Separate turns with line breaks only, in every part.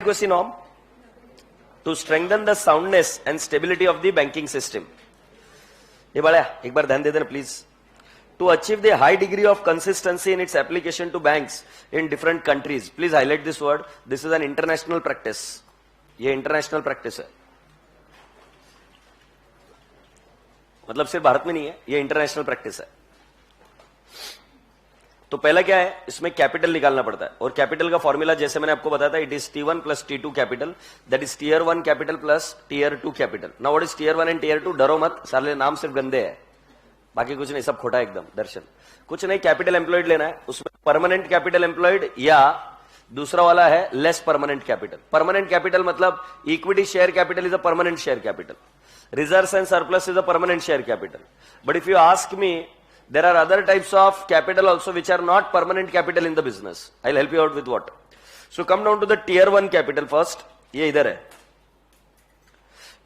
adequacy norm to strengthen the soundness and stability of the banking system. ये बड़ा एक बार ध्यान दे देना please. To achieve the high degree of consistency in its application to banks in different countries. Please highlight this word. This is an international practice. ये international practice है. मतलब सिर्फ भारत में नहीं है, ये इंटरनेशनल प्रैक्टिस है. तो पहला क्या है, इसमें कैपिटल निकालना पड़ता है और कैपिटल का फॉर्मूला जैसे मैंने आपको बताया था, it is T1 plus T2 capital, that is Tier 1 capital plus Tier 2 capital. Now what is Tier 1 and Tier 2? डरो मत, सारे नाम सिर्फ गंदे हैं, बाकी कुछ नहीं, सब खोटा है एकदम. दर्शन कुछ नहीं, कैपिटल एम्प्लॉयड लेना है, उसमें परमानेंट कैपिटल एम्प्लॉयड या दूसरा वाला है less permanent capital. Permanent capital मतलब equity share capital is a permanent share capital. Reserves and surplus is a permanent share capital. But if you ask me, there are other types of capital also which are not permanent capital in the business. I'll help you out with what. So come down to the Tier 1 capital first. ये इधर है.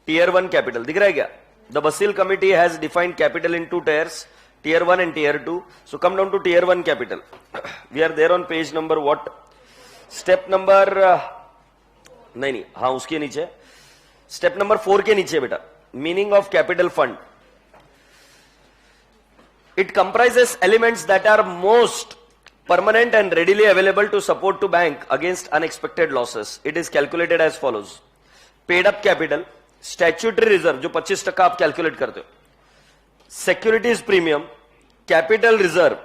Tier 1 capital. दिख रहा है क्या? The Basel committee has defined capital in two tiers, Tier 1 and Tier 2. So come down to Tier 1 capital. We are there on page number what? Step number नहीं, हाँ उसके नीचे. Step number 4 के नीचे बेटा. Meaning of capital fund. It comprises elements that are most permanent and readily available to support to bank against unexpected losses. It is calculated as follows. Paid up capital, statutory reserve जो 25% आप calculate करते हो, securities premium, capital reserve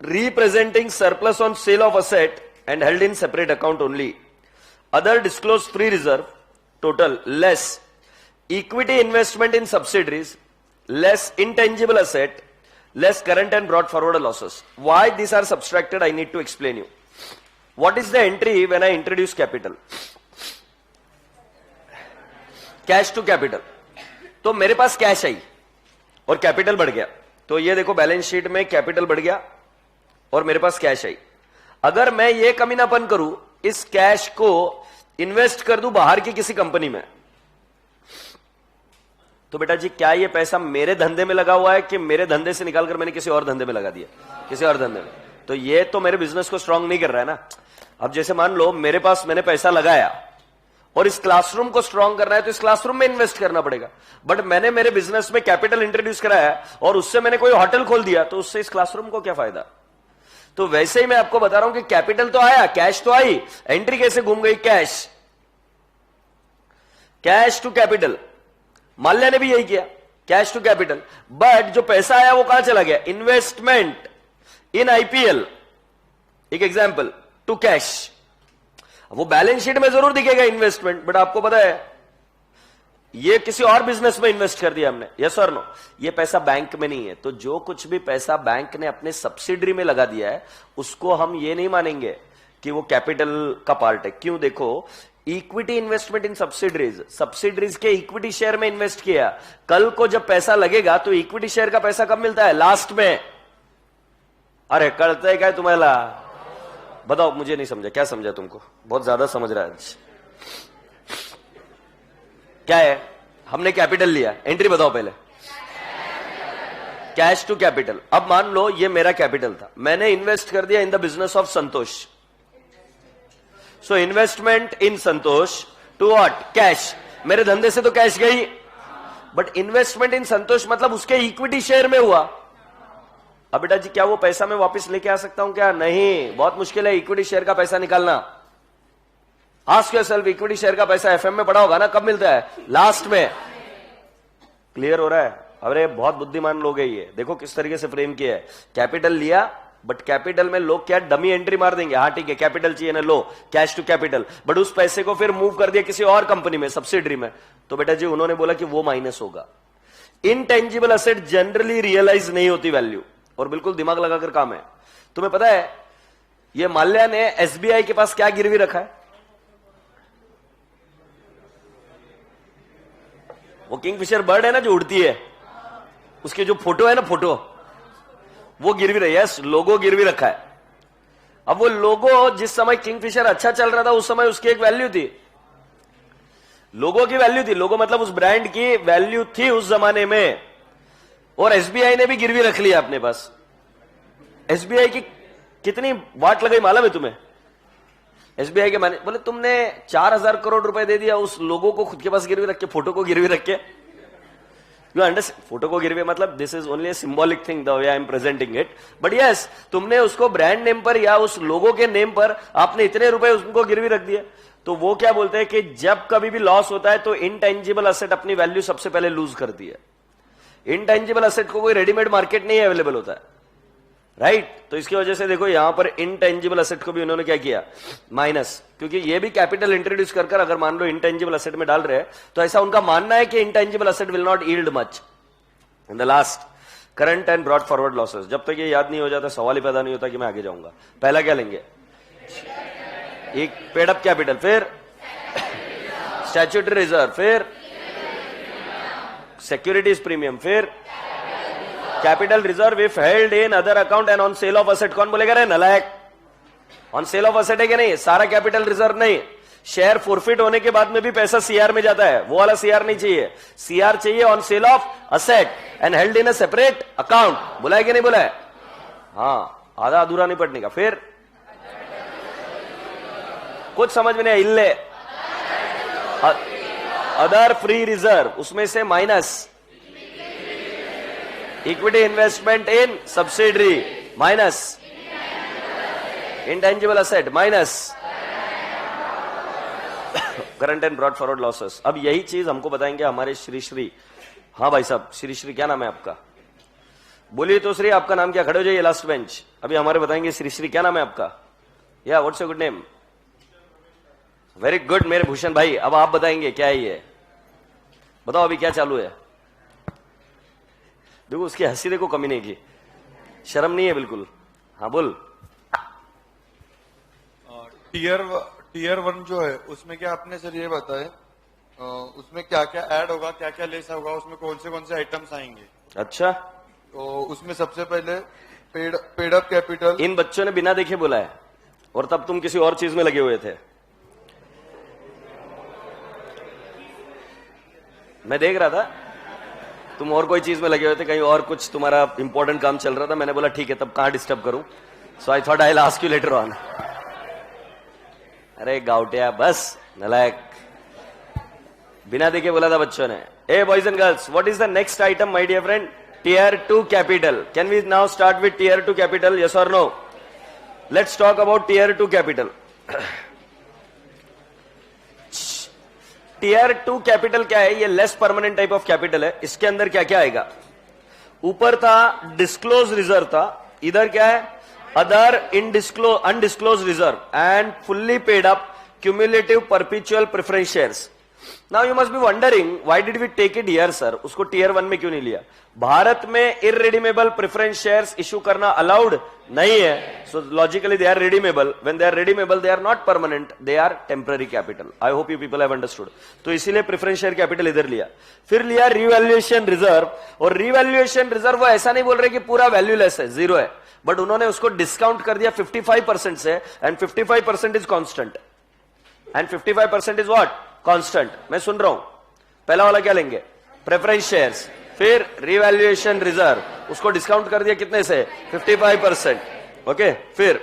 representing surplus on sale of asset and held in separate account only, other disclosed free reserve total less equity investment in subsidiaries, less intangible asset, less current and brought forward losses. Why these are subtracted, I need to explain you. What is the entry when I introduce capital? Cash to capital. तो मेरे पास cash I और capital बढ़ गया, तो ये देखो balance sheet में capital बढ़ गया और मेरे पास कैश आई. अगर मैं ये कमीनापन करूं, इस कैश को इन्वेस्ट कर दूं बाहर की किसी कंपनी में, तो बेटा जी क्या ये पैसा मेरे धंधे में लगा हुआ है कि मेरे धंधे से निकालकर मैंने किसी और धंधे में लगा दिया, किसी और धंधे में? तो ये तो मेरे बिजनेस को स्ट्रांग नहीं कर रहा है ना. अब जैसे मान लो मेरे पास मैंने पैसा लगाया और इस क्लासरूम को स्ट्रांग करना है तो इस क्लासरूम में इन्वेस्ट करना पड़ेगा. बट मैंने मेरे बिजनेस में कैपिटल इंट्रोड्यूस कराया और उससे मैंने कोई होटल खोल दिया, तो उससे इस क्लासरूम को क्या फायदा? तो वैसे ही मैं आपको बता रहा हूं कि कैपिटल तो आया, कैश तो आई, एंट्री कैसे घूम गई? Cash, cash to capital. Mallya ने भी यही किया, कैश टू कैपिटल. बट जो पैसा आया वो कहां चला गया? इन्वेस्टमेंट इन आईपीएल, एक एग्जांपल, टू कैश. वो बैलेंस शीट में जरूर दिखेगा इन्वेस्टमेंट, बट आपको पता है ये किसी और बिजनेस में इन्वेस्ट कर दिया हमने. यस और नो? ये पैसा बैंक में नहीं है. तो जो कुछ भी पैसा बैंक ने अपने सब्सिडरी में लगा दिया है उसको हम ये नहीं मानेंगे कि वो कैपिटल का पार्ट है. क्यों? देखो, equity investment in subsidiaries, subsidiaries के इक्विटी शेयर में इन्वेस्ट किया. कल को जब पैसा लगेगा तो इक्विटी शेयर का पैसा कब मिलता है? लास्ट में. अरे करते है क्या तुम्हारा? बताओ, मुझे नहीं समझा. क्या समझा तुमको? बहुत ज्यादा समझ रहा है. क्या है? हमने कैपिटल लिया, एंट्री बताओ पहले. Cash to capital. अब मान लो ये मेरा कैपिटल था, मैंने इन्वेस्ट कर दिया in the business of Santosh. So investment in Santosh to what? Cash. मेरे धंधे से तो कैश गई, बट इन्वेस्टमेंट इन संतोष मतलब उसके इक्विटी शेयर में हुआ. अब बेटा जी क्या वो पैसा मैं वापस लेके आ सकता हूं क्या? नहीं, बहुत मुश्किल है इक्विटी शेयर का पैसा निकालना. आस्क योरसेल्फ, इक्विटी शेयर का पैसा एफएम में पड़ा होगा ना, कब मिलता है? लास्ट में. क्लियर हो रहा है? अरे बहुत बुद्धिमान लोग है ये. देखो किस तरीके से फ्रेम किया है. कैपिटल लिया, बट कैपिटल में लोग क्या डमी एंट्री मार देंगे. हाँ ठीक है, कैपिटल चाहिए ना, लो कैश टू कैपिटल. बट उस पैसे को फिर मूव कर दिया किसी और कंपनी में, सब्सिडरी में, तो बेटा जी उन्होंने बोला कि वो माइनस होगा. इनटेंजिबल असेट जनरली रियलाइज नहीं होती वैल्यू, और बिल्कुल दिमाग लगाकर काम है. तुम्हें पता है ये माल्या ने एसबीआई के पास क्या गिरवी रखा है? वो किंगफिशर बर्ड है ना जो उड़ती है, उसके जो फोटो है ना, फोटो वो गिरवी रही है. लोगो गिरवी रखा है. अब वो लोगो जिस समय किंगफिशर अच्छा चल रहा था उस समय उसकी एक वैल्यू थी, लोगो की वैल्यू थी. लोगो मतलब उस ब्रांड की वैल्यू थी उस जमाने में, और एसबीआई ने भी गिरवी रख लिया अपने पास. एसबीआई की कितनी वाट लगाई मालूम है तुम्हें? एसबीआई के मैनेजर बोले तुमने 4,000 करोड़ रुपए दे दिया उस लोगों को खुद के पास गिरवी रख के, फोटो को गिरवी रख के। You understand? फोटो को गिरवी मतलब this is only a symbolic thing the way I am presenting it, but yes तुमने उसको ब्रांड नेम पर या उस लोगों के नेम पर आपने इतने रुपए उसको गिरवी रख दिए। तो वो क्या बोलते हैं कि जब कभी भी लॉस होता है तो इनटेंजिबल असेट अपनी वैल्यू सबसे पहले लूज करती है। इनटेंजिबल असेट को कोई रेडीमेड मार्केट नहीं अवेलेबल होता है, राइट? तो इसकी वजह से देखो यहां पर इनटेंजिबल असेट को भी उन्होंने क्या किया, माइनस, क्योंकि ये भी कैपिटल इंट्रोड्यूस कर अगर मान लो इनटेंजिबल असेट में डाल रहे हैं तो ऐसा उनका मानना है कि intangible asset will not yield much. In the last current and brought forward losses, जब तक ये याद नहीं हो जाता सवाल ही पैदा नहीं होता कि मैं आगे जाऊंगा। पहला क्या लेंगे, एक पेड अप कैपिटल, फिर स्टैट्यूटरी रिजर्व, फिर सिक्योरिटीज प्रीमियम, फिर capital reserve if held in other account and on sale of asset. कौन बोलेगा रे नलायक? ऑन सेल ऑफ असेट है कि नहीं? सारा कैपिटल रिजर्व नहीं, शेयर फोरफिट होने के बाद में भी पैसा सीआर में जाता है, वो वाला सीआर नहीं चाहिए। सीआर चाहिए on sale of asset and held in a separate account. बोला है कि नहीं बोला है? हाँ, आधा अधूरा नहीं पढ़ने का। फिर कुछ समझ में नहीं, इल्ले अदर फ्री रिजर्व, उसमें से minus equity investment in subsidiary, minus intangible asset, minus current and brought forward losses. अब यही चीज हमको बताएंगे हमारे श्री श्री। हाँ भाई साहब, श्री श्री क्या नाम है आपका? बोलिए तो श्री, आपका नाम क्या? खड़े हो जाइए लास्ट बेंच। अभी हमारे बताएंगे श्री श्री क्या नाम है आपका? या what's your good name? Very good मेरे भूषण भाई। अब आप बताएंगे क्या है ये, बताओ अभी क्या चालू है। देखो उसकी हंसी देखो, कमी नहीं की, शर्म नहीं है बिल्कुल। हाँ बोल।
टीयर 1 जो है उसमें क्या आपने सर ये बताए, उसमें क्या क्या ऐड होगा, क्या क्या लेस होगा, उसमें कौन से आइटम्स आएंगे?
अच्छा,
तो उसमें सबसे पहले पेड अप कैपिटल।
इन बच्चों ने बिना देखे बोला है और तब तुम किसी और चीज में लगे हुए थे। मैं देख रहा था तुम और कोई चीज में लगे हुए थे, कहीं और कुछ तुम्हारा इंपॉर्टेंट काम चल रहा था। मैंने बोला ठीक है, तब कहां डिस्टर्ब करूं, so I thought I will ask you later on. अरे गाउटिया, बस नलायक, बिना देखे बोला था बच्चों ने। ए boys and girls, what is the next item my dear friend? Tier 2 capital. Can we now start with tier 2 capital? Yes और no? Let's talk about tier 2 capital. Tier 2 capital क्या है? ये less permanent type of capital है। इसके अंदर क्या क्या आएगा? ऊपर था डिस्क्लोज रिजर्व था, इधर क्या है? Other undisclosed reserve and fully paid up cumulative perpetual preference shares. Now you must be wondering why did we take it here sir, उसको टियर 1 में क्यों नहीं लिया? भारत में इररिडीमेबल प्रेफरेंस शेयर्स इशू करना अलाउड नहीं है, so logically they are redeemable. When they are redeemable they are not permanent, they are temporary capital. I hope you people have understood. तो इसीलिए प्रेफरेंस शेयर कैपिटल इधर लिया। फिर लिया revaluation reserve, और रिवैल्यूएशन रिजर्व वो ऐसा नहीं बोल रहे कि पूरा वैल्यूलेस है, जीरो है, बट उन्होंने उसको डिस्काउंट कर दिया 55% से, and 55% is constant, and 55% is what? Constant. मैं सुन रहा हूं, पहला वाला क्या लेंगे? Preference shares. फिर रिवैल्यूएशन रिजर्व, उसको डिस्काउंट कर दिया कितने से? 55%। ओके। फिर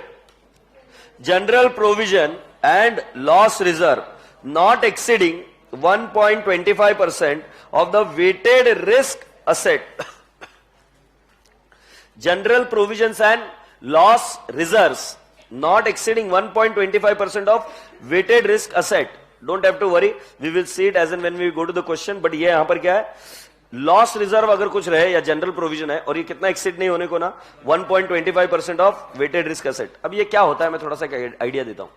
general provision and loss reserve not exceeding 1.25% of the weighted risk asset. General provisions and loss reserves not exceeding 1.25% of weighted risk asset. Don't have to worry, we will see it as and when we go to the question. but ये यहां पर क्या है? Loss reserve अगर कुछ रहे या general provision है और ये कितना एक्सीड नहीं होने को ना, 1.25% ऑफ वेटेड रिस्क असेट। अब ये क्या होता है, मैं थोड़ा सा आइडिया देता हूं।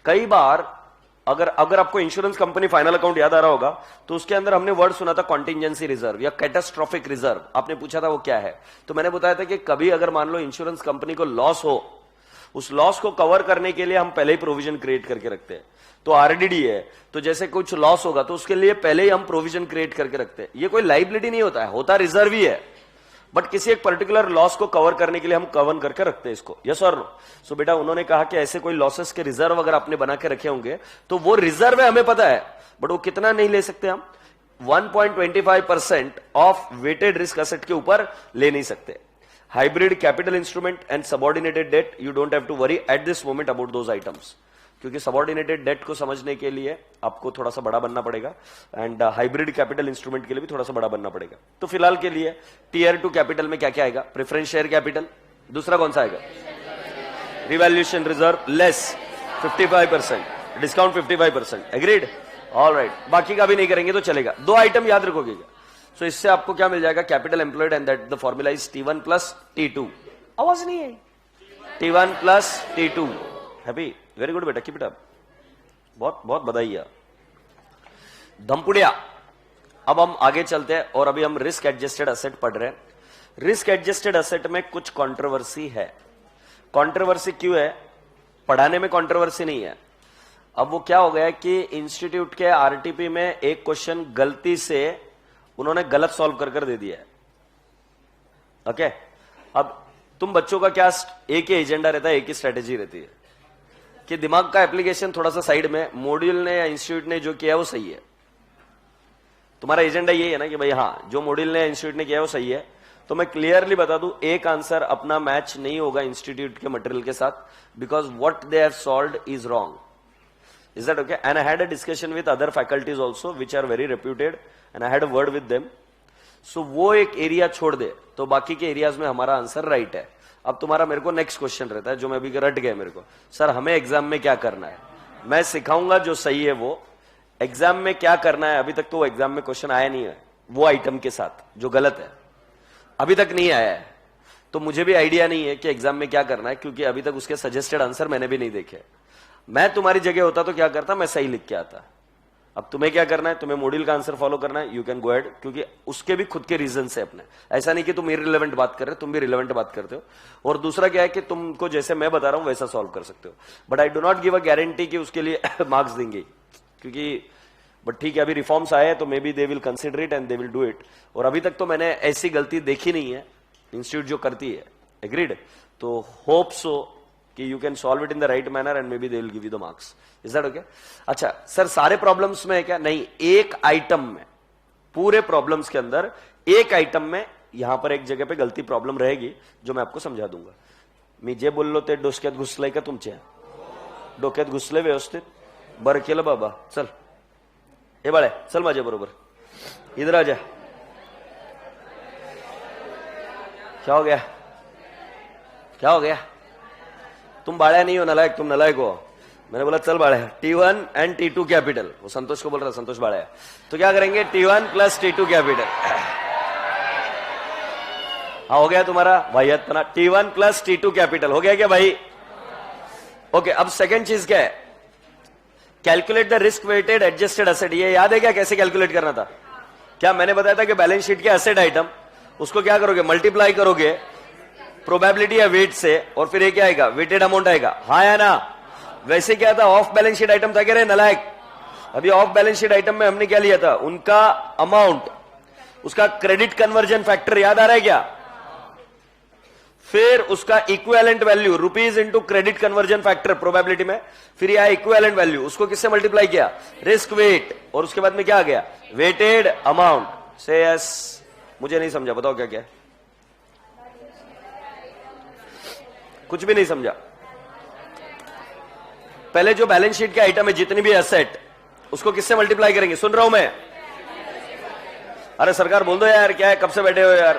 कई बार अगर आपको इंश्योरेंस कंपनी फाइनल अकाउंट याद आ रहा होगा तो उसके अंदर हमने वर्ड सुना था कॉन्टिजेंसी रिजर्व या कैटास्ट्रोफिक रिजर्व। आपने पूछा था वो क्या है, तो मैंने बताया था कि कभी अगर मान लो इंश्योरेंस कंपनी को लॉस हो, उस लॉस को कवर करने के लिए हम पहले ही प्रोविजन क्रिएट करके रखते हैं। तो आरडीडी है, तो जैसे कुछ लॉस होगा तो उसके लिए पहले ही हम प्रोविजन क्रिएट करके रखते हैं। ये कोई लाइबिलिटी नहीं होता है, होता रिजर्व ही है, बट किसी एक पर्टिकुलर लॉस को कवर करने के लिए हम कवर करके रखते हैं इसको। यस और नो? सो बेटा उन्होंने कहा कि ऐसे कोई लॉसेस के रिजर्व अगर आपने बना के रखे होंगे तो वो रिजर्व है, हमें पता है, बट वो कितना नहीं ले सकते हम? 1.25% ऑफ वेटेड रिस्क असेट के ऊपर ले नहीं सकते। Hybrid capital instrument and subordinated debt, you don't have to worry at this moment about those items. क्योंकि सबऑर्डिनेटेड डेट को समझने के लिए आपको थोड़ा सा बड़ा बनना पड़ेगा एंड हाइब्रिड कैपिटल इंस्ट्रूमेंट के लिए भी थोड़ा सा बड़ा बनना पड़ेगा। तो फिलहाल के लिए टीयर 2 कैपिटल में क्या क्या आएगा? प्रेफरेंस शेयर कैपिटल, दूसरा कौन सा आएगा? Revaluation reserve less 55%, discount 55%, agreed? Alright, बाकी का भी नहीं करेंगे तो चलेगा। 2 आइटम याद रखोगे। सो इससे आपको क्या मिल जाएगा? Capital employed and that the formula is T1 plus T2। आवाज नहीं है? T1 plus T2। Happy? Very good बेटा, कीप इट अप, बहुत बहुत बधाई। धमपुड़िया। अब हम आगे चलते हैं और अभी हम रिस्क एडजस्टेड एसेट पढ़ रहे हैं। रिस्क एडजस्टेड एसेट में कुछ कंट्रोवर्सी है। कंट्रोवर्सी क्यों है? पढ़ाने में कंट्रोवर्सी नहीं है। अब वो क्या हो गया कि इंस्टीट्यूट के आरटीपी में एक क्वेश्चन गलती से उन्होंने गलत सॉल्व कर दे दिया है। ओके, अब तुम बच्चों का क्या एक ही एजेंडा रहता है, एक ही स्ट्रेटेजी रहती है कि दिमाग का एप्लीकेशन थोड़ा सा साइड में, मॉड्यूल ने या इंस्टीट्यूट ने जो किया वो सही है। तुम्हारा एजेंडा यही है ना कि भाई हाँ, जो मॉड्यूल ने या इंस्टीट्यूट ने किया वो सही है। तो मैं क्लियरली बता दूं, एक आंसर अपना मैच नहीं होगा इंस्टीट्यूट के मटेरियल के साथ, because what they have solved is wrong. Is that okay? And I had a discussion with other faculties also, which are very reputed, and I had a word with them. So वो एक area छोड़ दे तो बाकी के areas में हमारा answer right है। अब तुम्हारा मेरे को नेक्स्ट क्वेश्चन रहता है, जो मैं अभी रट गया मेरे को, सर हमें एग्जाम में क्या करना है? मैं सिखाऊंगा जो सही है वो। एग्जाम में क्या करना है, अभी तक तो वो एग्जाम में क्वेश्चन आया नहीं है वो आइटम के साथ जो गलत है, अभी तक नहीं आया है। तो मुझे भी आइडिया नहीं है कि एग्जाम में क्या करना है, क्योंकि अभी तक उसके सजेस्टेड आंसर मैंने भी नहीं देखे। मैं तुम्हारी जगह होता तो क्या करता? मैं सही लिख के आता। अब तुम्हें क्या करना है? तुम्हें मॉड्यूल का आंसर फॉलो करना है, यू कैन गो हेड, क्योंकि उसके भी खुद के रीजन है अपने। ऐसा नहीं कि तुम इररिलेवेंट बात कर रहे हो, तुम भी रिलेवेंट बात करते हो। और दूसरा क्या है कि तुमको जैसे मैं बता रहा हूं वैसा सॉल्व कर सकते हो, but I do not give a guarantee कि उसके लिए मार्क्स देंगे, क्योंकि बट ठीक है, अभी रिफॉर्म्स आए तो may be they will consider it and they will do it. और अभी तक तो मैंने ऐसी गलती देखी नहीं है इंस्टीट्यूट जो करती है, एग्रीड? तो होप सो कि you can solve it in the right manner and may be they will give you the marks. Is that okay? अच्छा सर, सारे प्रॉब्लम्स में है क्या? नहीं, एक आइटम में, पूरे प्रॉब्लम्स के अंदर एक आइटम में यहां पर एक जगह पे गलती प्रॉब्लम रहेगी, जो मैं आपको समझा दूंगा। मी जे बोललो ते डोसक्यात घुसलंय का तुमच्या? डोक्यात घुसलंय व्यवस्थित? बरं केलं बाबा, चल हे बाळे चल माझ्या बरोबर, इधर आ जा। क्या हो गया? क्या हो गया? तुम बाळ्या नहीं हो, नलायक, तुम नलायक हो। मैंने बोला चल बाळ्या, T1 एंड T2 कैपिटल, वो संतोष को बोल रहा, संतोष बाळ्या। तो क्या करेंगे? T1 plus T2 capital. हाँ हो गया तुम्हारा वाहियातपना, T1 प्लस T2 कैपिटल हो गया क्या भाई? ओके, अब सेकेंड चीज क्या है? Calculate the risk weighted adjusted asset. ये याद है क्या कैसे कैलकुलेट करना था? क्या मैंने बताया था कि बैलेंस शीट के एसेट आइटम, उसको क्या करोगे? मल्टीप्लाई करोगे प्रोबेबिलिटी या वेट से, और फिर ये क्या आएगा? वेटेड अमाउंट आएगा। हाँ या ना? वैसे क्या था? ऑफ बैलेंस शीट आइटम था, कह रहे नलायक। अभी ऑफ बैलेंस शीट आइटम में हमने क्या लिया था? उनका अमाउंट, उसका क्रेडिट कन्वर्जन फैक्टर याद आ रहा है क्या? फिर उसका equivalent value rupees into credit conversion factor probability में, फिर यह इक्विवेलेंट वैल्यू, उसको किससे मल्टीप्लाई किया? रिस्क वेट, और उसके बाद में क्या आ गया? Weighted amount. से यस, मुझे नहीं समझा, बताओ क्या क्या? कुछ भी नहीं समझा? पहले जो बैलेंस शीट के आइटम है, जितनी भी एसेट, उसको किससे मल्टीप्लाई करेंगे? सुन रहा हूं मैं? अरे सरकार बोल दो यार, क्या है, कब से बैठे हो यार?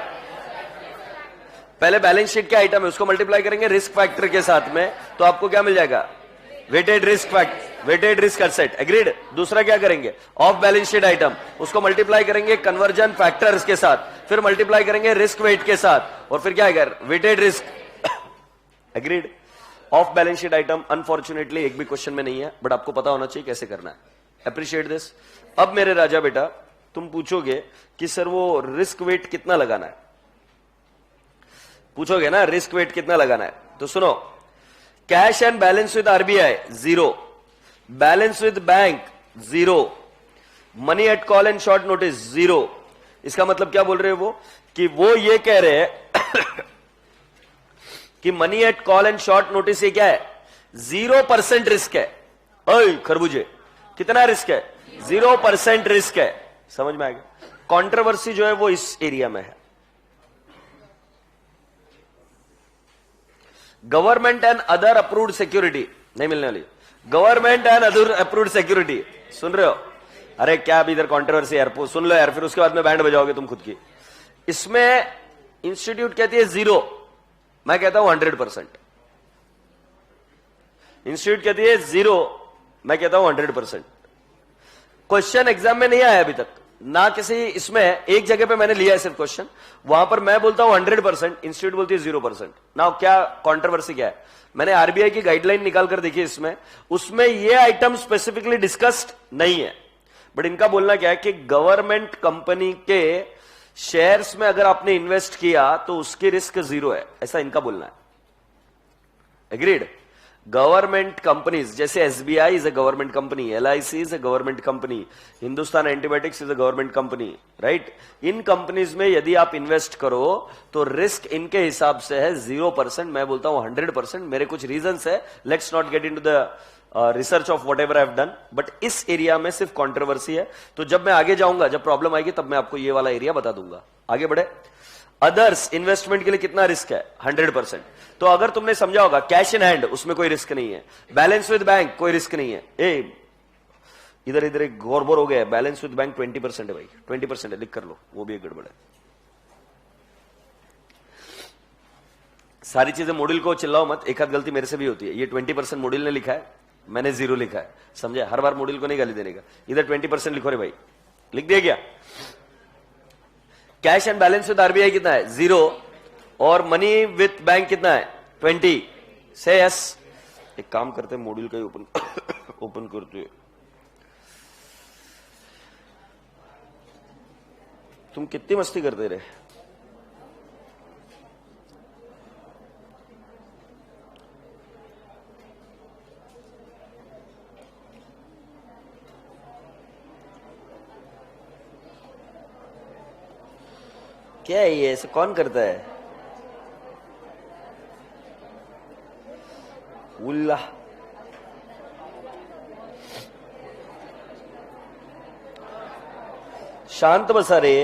पहले बैलेंस शीट के आइटम है, उसको मल्टीप्लाई करेंगे रिस्क फैक्टर के साथ में, तो आपको क्या मिल जाएगा? Weighted risk factor, weighted risk asset, agreed? दूसरा क्या करेंगे? ऑफ बैलेंस शीट आइटम, उसको मल्टीप्लाई करेंगे कन्वर्जन फैक्टर्स के साथ, फिर मल्टीप्लाई करेंगे रिस्क वेट के साथ, और फिर क्या आएगा? Weighted risk, agreed? Off balance sheet item unfortunately एक भी क्वेश्चन में नहीं है, बट आपको पता होना चाहिए कैसे करना है। Appreciate this. अब मेरे राजा बेटा, तुम पूछोगे कि सर वो रिस्क वेट कितना लगाना है, पूछोगे ना रिस्क वेट कितना लगाना है? तो सुनो, cash and balance with RBI 0, balance with bank 0, money at call and short notice 0। इसका मतलब क्या बोल रहे हो वो? कि वो ये कह रहे हैं कि money at call and short notice ये क्या है? 0% रिस्क है। ओए खरबूजे, कितना रिस्क है? 0% रिस्क है। समझ में आएगा? कंट्रोवर्सी जो है वो इस एरिया में है। Government and other approved security नहीं मिलने वाली। Government and other approved security, सुन रहे हो? अरे क्या अभी इधर कॉन्ट्रोवर्सी यार, सुन लो यार, फिर उसके बाद में बैंड बजाओगे तुम खुद की। इसमें इंस्टीट्यूट कहती है 0, मैं कहता हूं 100%। इंस्टीट्यूट कहती है 0, मैं कहता हूं 100%। क्वेश्चन एग्जाम में नहीं आया अभी तक ना, किसी इसमें एक जगह पे मैंने लिया है सिर्फ क्वेश्चन, वहां पर मैं बोलता हूं 100%, इंस्टीट्यूट बोलती है 0%। ना क्या कॉन्ट्रोवर्सी क्या है? मैंने आरबीआई की गाइडलाइन निकाल कर देखी इसमें, उसमें ये आइटम स्पेसिफिकली डिस्कस्ड नहीं है, बट इनका बोलना क्या है कि गवर्नमेंट कंपनी के शेयर्स में अगर आपने इन्वेस्ट किया तो उसकी रिस्क 0 है, ऐसा इनका बोलना है। एग्रीड? गवर्नमेंट कंपनीज जैसे SBI is a government company, LIC is a government company, Hindustan antibiotics is a government company, right? In companies में यदि आप इन्वेस्ट करो तो रिस्क इनके हिसाब से है 0%, मैं बोलता हूं 100%। मेरे कुछ रीजंस है, let's not get into the research of what ever I have done, but इस एरिया में सिर्फ कॉन्ट्रोवर्सी है। तो जब मैं आगे जाऊंगा, जब प्रॉब्लम आएगी, तब मैं आपको ये वाला एरिया बता दूंगा। आगे बढ़े। अदर्स इन्वेस्टमेंट के लिए कितना रिस्क है? 100%। तो अगर तुमने समझा होगा कैश इन हैंड, उसमें कोई रिस्क नहीं है। बैलेंस विद बैंक, कोई रिस्क नहीं है। इधर इधर एक गौरबोर हो गया, बैलेंस विद बैंक 20% है भाई, 20% है, लिख कर लो, वो भी एक गड़बड़ है। सारी चीजें मॉड्यूल को चिल्लाओ मत, एक आध गलती मेरे से भी होती है। ये 20% मॉड्यूल ने लिखा है, मैंने 0 लिखा है, समझे? हर बार मॉड्यूल को नहीं गाली देने का। इधर 20% लिखो रे भाई, लिख दिया क्या? Cash and balance with RBI कितना है? 0। और मनी विथ बैंक कितना है? 20। से यस। एक काम करते हैं, मॉड्यूल का ही ओपन करते हैं। तुम कितनी मस्ती करते रहे? क्या है ये? ऐसे कौन करता है? उल्ला शांत बसा रे।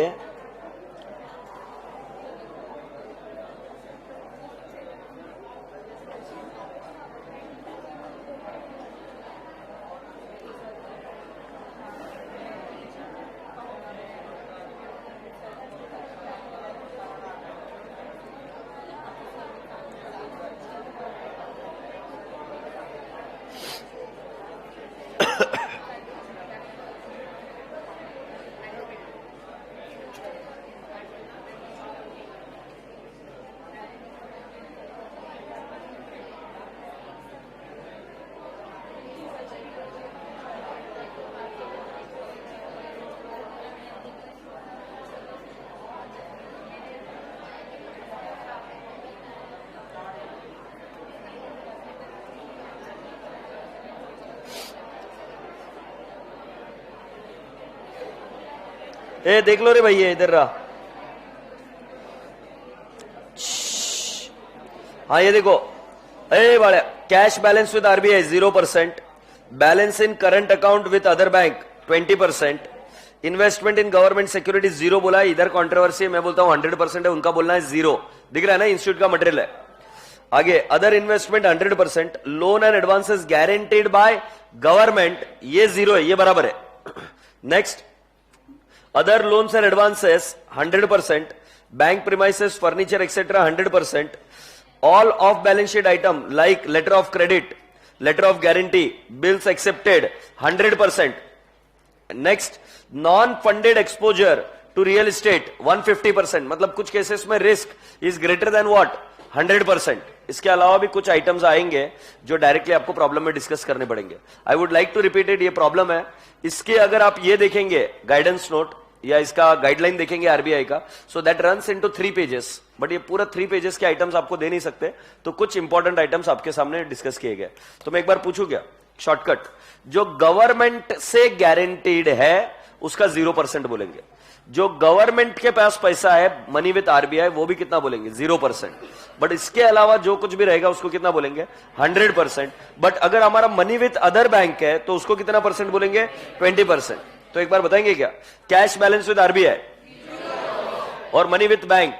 ए देख लो रे भैया, इधर रहा। हाँ ये देखो, ए बड़ा cash balance with RBI 0%, balance in current account with other bank 20%, investment in government security 0 बोला है। इधर कॉन्ट्रोवर्सी है, मैं बोलता हूं 100% है, उनका बोलना है 0। दिख रहा है ना, इंस्टीट्यूट का मटेरियल है। आगे other investment 100%, loan and advances guaranteed by government, ये 0 है, ये बराबर है। Next, other loans and advances 100%, bank premises, furniture etc 100%, all off balance sheet item like letter of credit, letter of guarantee, bills accepted 100%. next, non funded exposure to real estate 150%, मतलब कुछ cases में risk is greater than what 100%। इसके अलावा भी कुछ items आएंगे जो directly आपको प्रॉब्लम में डिस्कस करने पड़ेंगे। I would like to repeat it, ये प्रॉब्लम है। इसके अगर आप ये देखेंगे गाइडेंस नोट या इसका गाइडलाइन देखेंगे आरबीआई का, so that runs into 3 pages, but ये पूरा 3 पेजेस के आइटम्स आपको दे नहीं सकते, तो कुछ इंपॉर्टेंट आइटम्स आपके सामने डिस्कस किए गए। तो मैं एक बार पूछूं क्या, शॉर्टकट, जो गवर्नमेंट से गारंटीड है उसका 0% बोलेंगे। जो गवर्नमेंट के पास पैसा है मनी विद आरबीआई, वो भी कितना बोलेंगे 0%। बट इसके अलावा जो कुछ भी रहेगा उसको कितना बोलेंगे 100%। बट अगर हमारा मनी विद अदर बैंक है तो उसको कितना परसेंट बोलेंगे 20%। तो एक बार बताएंगे क्या, कैश बैलेंस विद आरबीआई और money with bank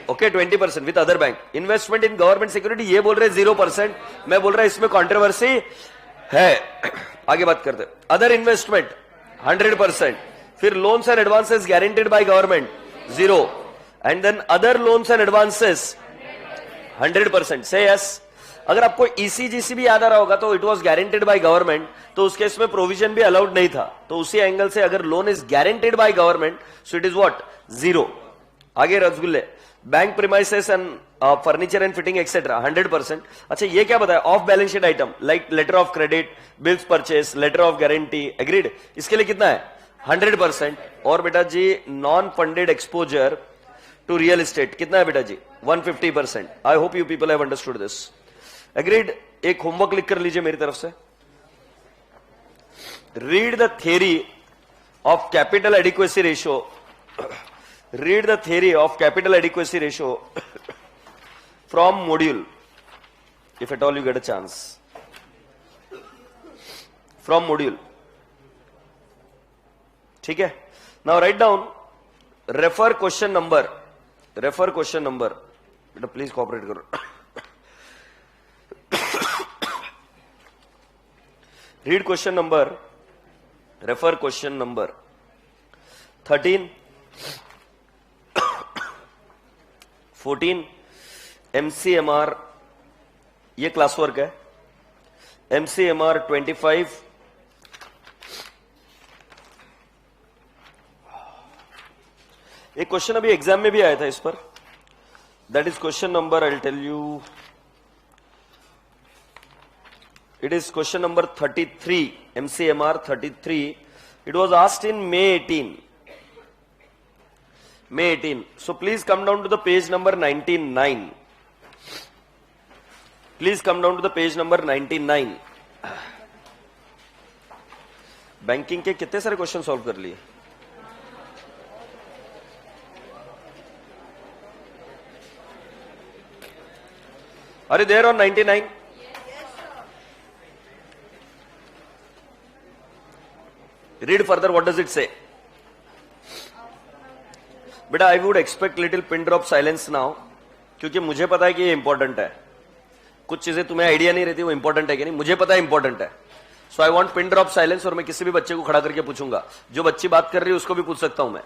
okay 20% with other bank. Investment in government security ये बोल रहे 0%, मैं बोल रहा इसमें कॉन्ट्रोवर्सी है। आगे बात करते। अदर इन्वेस्टमेंट 100%, फिर loans and advances guaranteed by government 0, and then other loans and advances 100%। से यस। अगर आपको ईसीजीसी भी याद आ रहा होगा तो it was guaranteed by government, तो उस केस में प्रोविजन भी अलाउड नहीं था। तो उसी एंगल से अगर loan is guaranteed by government so it is what 0। आगे रसगुल्ले, bank premises and furniture and fitting etcetera 100%। अच्छा ये क्या बताया, off balance sheet item like letter of credit, bills purchase, letter of guarantee, agreed, इसके लिए कितना है 100%। और बेटा जी non funded exposure to real estate कितना है बेटा जी 150%। I hope you people have understood this, agreed. एक होमवर्क लिख कर लीजिए मेरी तरफ से। Read the theory of capital adequacy ratio, read the theory of capital adequacy ratio from module, if at all you get a chance, from module, ठीक है। Now write down, refer question number, refer question number, बेटा please cooperate करो। Read question number, refer question number 13, 14, MCMR, ये class work है, MCMR 25, एक question अभी exam में भी आया था इस पर, that is question number, I will tell you, it is question number 33, MCMR 33. It was asked in May 18. May 18. So please come down to the page number 99. Please come down to the page number 99. Banking के कितने सारे question solve कर लिए? Are you there on 99? Read further, what does it say? बेटा I would expect little pin drop silence now, क्योंकि मुझे पता है कि ये इंपॉर्टेंट है। कुछ चीजें तुम्हें आइडिया नहीं रहती वो इंपॉर्टेंट है कि नहीं, मुझे पता है इंपॉर्टेंट है। So I want pin drop silence, और मैं किसी भी बच्चे को खड़ा करके पूछूंगा, जो बच्ची बात कर रही है उसको भी पूछ सकता हूं मैं,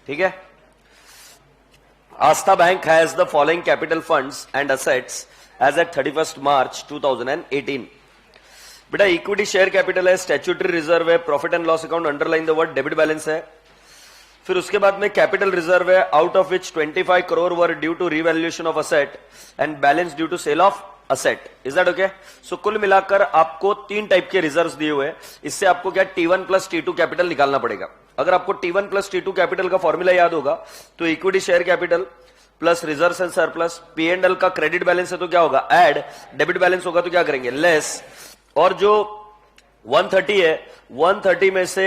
ठीक है। Aastha bank has the following capital funds and assets as at 31st March 2018। बेटा इक्विटी शेयर कैपिटल है, स्टैट्यूटरी रिजर्व है, profit and loss account underline the word debit balance है, फिर उसके बाद में कैपिटल रिजर्व है, out of which 25 crore were due to revaluation of asset and balance due to sale of asset. Is that okay? So कुल मिलाकर आपको 3 type के रिजर्व्स दिए हुए हैं। इससे आपको क्या T1 प्लस T2 कैपिटल निकालना पड़ेगा। अगर आपको T1 प्लस T2 कैपिटल का फॉर्मूला याद होगा तो equity share capital plus reserve and surplus, P&L का क्रेडिट बैलेंस है तो क्या होगा ऐड, डेबिट बैलेंस होगा तो क्या करेंगे लेस, और जो 130 है 130 में से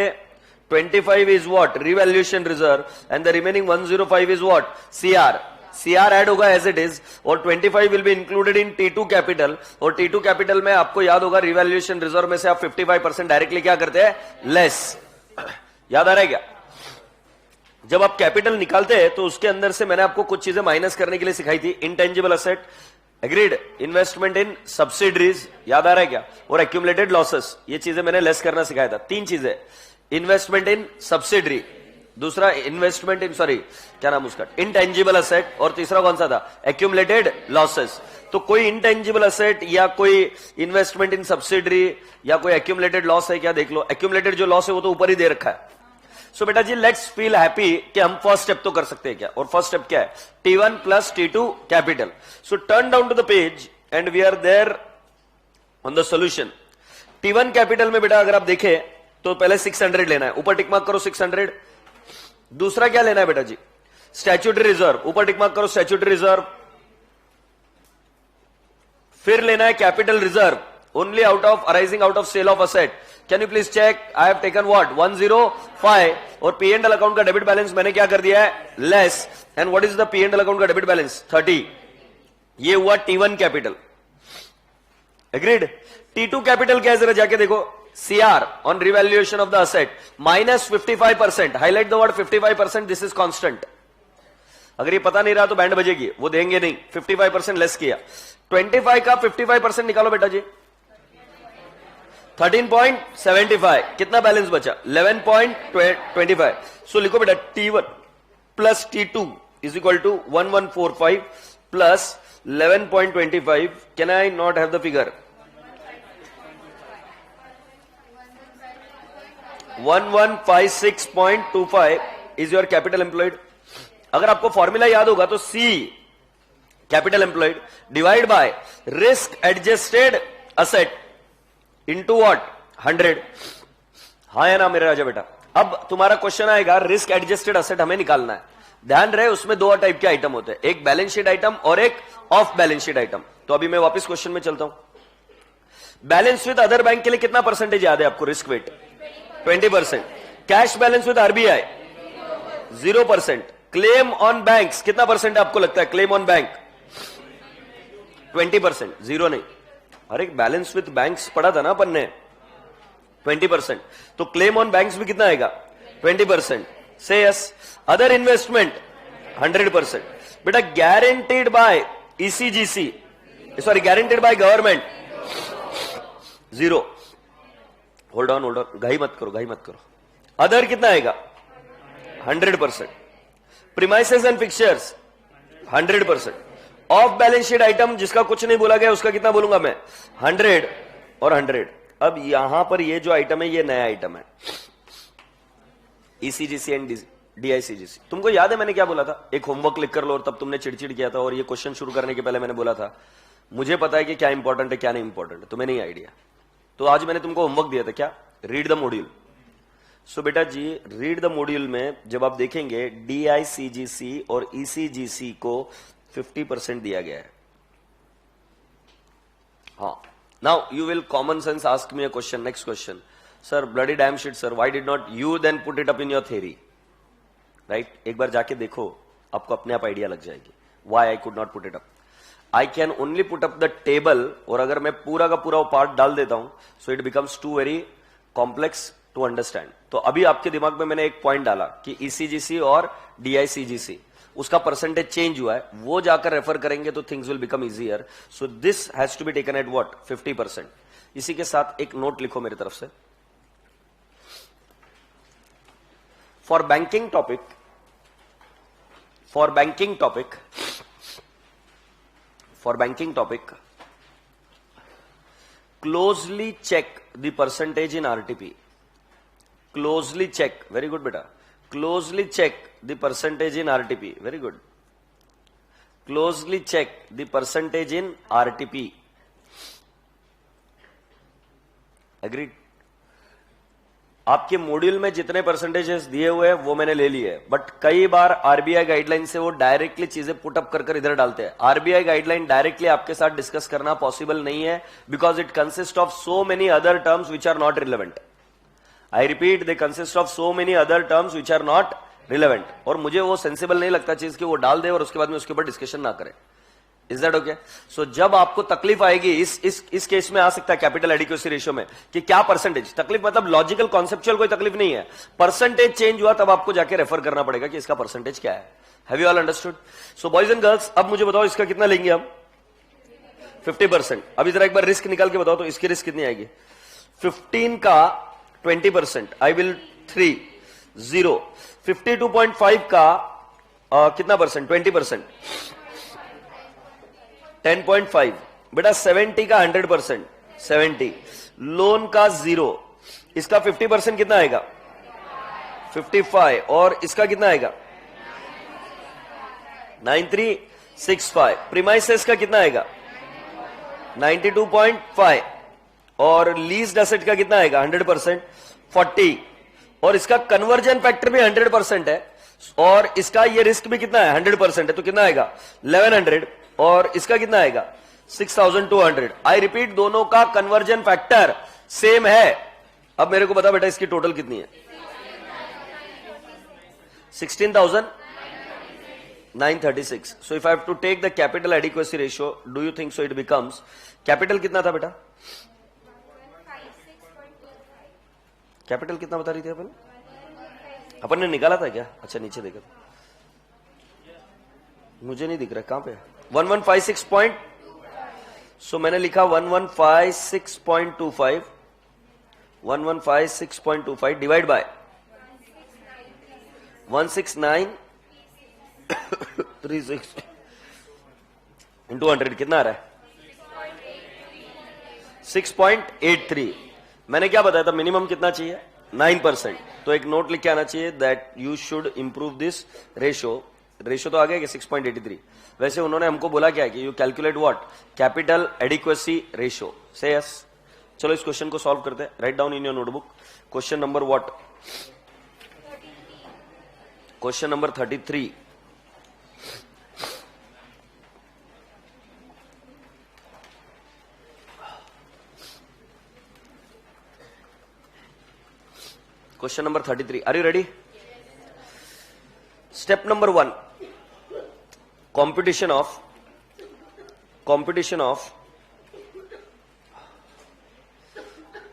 25 is what revaluation reserve and the remaining 105 is what CR add होगा एज इट इज, और 25 will be included in T2 capital, और T2 कैपिटल में आपको याद होगा रिवैल्यूएशन रिजर्व में से आप 55% डायरेक्टली क्या करते हैं लेस। याद आ रहा है क्या? जब आप कैपिटल निकालते हैं तो उसके अंदर से मैंने आपको कुछ चीजें माइनस करने के लिए सिखाई थी, intangible asset, agreed, investment in subsidiaries, याद आ रहा है क्या, और एक्यूमुलेटेड लॉसेस, ये चीजें मैंने लेस करना सिखाया था। 3 चीजें, इन्वेस्टमेंट इन सब्सिडरी, दूसरा इन्वेस्टमेंट इन सॉरी क्या नाम उसका इंटेंजिबल असेट, और तीसरा कौन सा था एक्यूमुलेटेड लॉसेस। तो कोई इंटेंजिबल असेट या कोई इन्वेस्टमेंट इन सब्सिडरी या कोई एक्यूमुलेटेड लॉस है क्या, देख लो। एक्यूमुलेटेड जो लॉस है वो तो ऊपर ही दे रखा है। सो बेटा जी लेट्स फील हैप्पी कि हम फर्स्ट स्टेप तो कर सकते हैं क्या, और फर्स्ट स्टेप क्या है T1 plus T2 capital. So turn down to the page and we are there on the solution. T1 capital में बेटा अगर आप देखें तो पहले 600 लेना है, ऊपर टिक मार्क करो 600। दूसरा क्या लेना है बेटा जी स्टैट्यूटरी रिजर्व, ऊपर टिक मार्क करो स्टैट्यूटरी रिजर्व। फिर लेना है capital reserve only out of arising out of sale of asset. Can you please check, I have taken what 105, और P&L अकाउंट का डेबिट बैलेंस मैंने क्या कर दिया है less, and what is the P&L account का डेबिट बैलेंस 30। ये हुआ T1 capital, agreed. T2 capital क्या है जरा जाके देखो, CR on revaluation of the asset minus 55%, highlight the word 55%, this is constant। अगर ये पता नहीं रहा तो बैंड बजेगी, वो देंगे नहीं। 55% लेस किया, 25 का 55% निकालो बेटा जी, 13.75, कितना बैलेंस बचा? 11.25। सो लिखो बेटा T1 plus T2 is equal to 1145 plus 11.25। Can I not have the figure? 1156.25 is your capital employed. अगर आपको फॉर्मूला याद होगा तो C capital employed divide by risk adjusted asset into what? 100। हाँ या ना मेरे राजा बेटा? अब तुम्हारा क्वेश्चन आएगा रिस्क एडजस्टेड असेट हमें निकालना है। ध्यान रहे उसमें दो टाइप के आइटम होते हैं, एक बैलेंस शीट आइटम और एक ऑफ बैलेंस शीट आइटम। तो अभी मैं वापस क्वेश्चन में चलता हूं। बैलेंस विद अदर बैंक के लिए कितना परसेंटेज याद है आपको? Risk wait 20%। Cash balance with RBI 0%। Claim on banks कितना परसेंट आपको लगता है? क्लेम ऑन बैंक 20%, जीरो नहीं। अरे बैलेंस विद बैंक्स पढ़ा था ना अपन ने, 20%। तो क्लेम ऑन बैंक्स भी कितना आएगा? 20%। से यस। Other investment 100%। बेटा guaranteed bye ECGC, sorry guaranteed by government 0। Hold on, घाई मत करो। अदर कितना आएगा? 100%। Premises and fixtures 100%। Of balance sheet item जिसका कुछ नहीं बोला गया उसका कितना बोलूंगा मैं? 100 और 100। अब यहां पर ये जो आइटम है ये नया आइटम है, ईसीजीसी एंड डीआईसीजीसी। तुमको याद है मैंने क्या बोला था? एक होमवर्क लिख कर लो, और तब तुमने चिड़चिड़ किया था, और ये क्वेश्चन शुरू करने के पहले मैंने बोला था मुझे पता है कि क्या इंपॉर्टेंट है क्या नहीं इंपॉर्टेंट है, तुम्हें नहीं आइडिया। तो आज मैंने तुमको होमवर्क दिया था, क्या? Read the module. सो बेटा जी रीड द मॉड्यूल में जब आप देखेंगे डीआईसीजीसी और ईसीजीसी को 50% दिया गया है। हाँ, now you will common sense ask me a question, next question, sir bloody damn shit sir, why did not you then put it up in your theory? Right, एक बार जाके देखो, आपको अपने आप आइडिया लग जाएगी why I could not put it up. I can only put up the table, और अगर मैं पूरा का पूरा पार्ट डाल देता हूं so it becomes to very complex to understand. तो अभी आपके दिमाग में मैंने एक पॉइंट डाला कि ईसीजीसी और डीआईसीजीसी उसका परसेंटेज चेंज हुआ है, वो जाकर रेफर करेंगे तो things will become easier. So this has to be taken at what? 50%। इसी के साथ एक नोट लिखो मेरी तरफ से, for banking topic, for banking topic closely check the percentage in RTP. Closely check, very good बेटा, closely check the percentage in RTP, very good. Closely check the percentage in RTP. Agreed? आपके module में जितने percentages दिए हुए हैं वो मैंने ले लिए, बट कई बार आरबीआई गाइडलाइन से वो डायरेक्टली चीजें पुट अप कर इधर डालते हैं। आरबीआई गाइडलाइन डायरेक्टली आपके साथ डिस्कस करना पॉसिबल नहीं है, because it consist of so many other terms which are not relevant. I repeat, they consist of so many other terms which are not relevant. और मुझे वो सेंसिबल नहीं लगता चीज कि वो डाल दे और उसके बाद में उसके ऊपर डिस्कशन ना करें। Is that okay? So जब आपको तकलीफ आएगी इस केस में आ सकता है कैपिटल एडिक्वेसी रेशियो में कि क्या परसेंटेज, तकलीफ मतलब लॉजिकल कॉन्सेप्चुअल कोई तकलीफ नहीं है, परसेंटेज चेंज हुआ तब आपको जाके रेफर करना पड़ेगा कि इसका परसेंटेज क्या है। Have you all understood? So boys and girls, अब मुझे बताओ इसका कितना लेंगे हम? 50%। अभी जरा एक बार रिस्क निकाल के बताओ तो इसकी रिस्क कितनी आएगी? 15 का 20%, I will 3 0। 52.5 का कितना परसेंट? 20%, 10.5। बेटा 70 का 100%, 70। लोन का 0, इसका 50% कितना आएगा? 55। और इसका कितना आएगा? 9365। प्रीमाइसेस का कितना आएगा? 92.5। और लीज्ड एसेट का कितना आएगा? 100%, 40। और इसका कन्वर्जन फैक्टर भी 100% है, और इसका ये रिस्क भी कितना है? 100% है, तो कितना आएगा? 1100। और इसका कितना आएगा? 6200। आई रिपीट, दोनों का कन्वर्जन फैक्टर सेम है। अब मेरे को बता बेटा इसकी टोटल कितनी है? 16,936। So if I have to take the capital adequacy ratio, do you think so it becomes, capital कितना था बेटा? कैपिटल कितना बता रही थी अपन ने निकाला था क्या? अच्छा नीचे देखा था, मुझे नहीं दिख रहा, कहां पे? 1156 पॉइंट, सो मैंने लिखा 1156.25, 1156.25 डिवाइड बाय 16936 इंटू 100 कितना आ रहा है? 6.83। मैंने क्या बताया था, मिनिमम कितना चाहिए? 9%। तो एक नोट लिख के आना चाहिए that you should improve this ratio. Ratio तो आ गया कि 6.83। वैसे उन्होंने हमको बोला क्या है कि you calculate what? Capital adequacy ratio. से यस। चलो इस क्वेश्चन को सॉल्व करते हैं। Write down in your notebook question number what? Question number 33। Question number 33. Are you ready? Step number 1. Competition of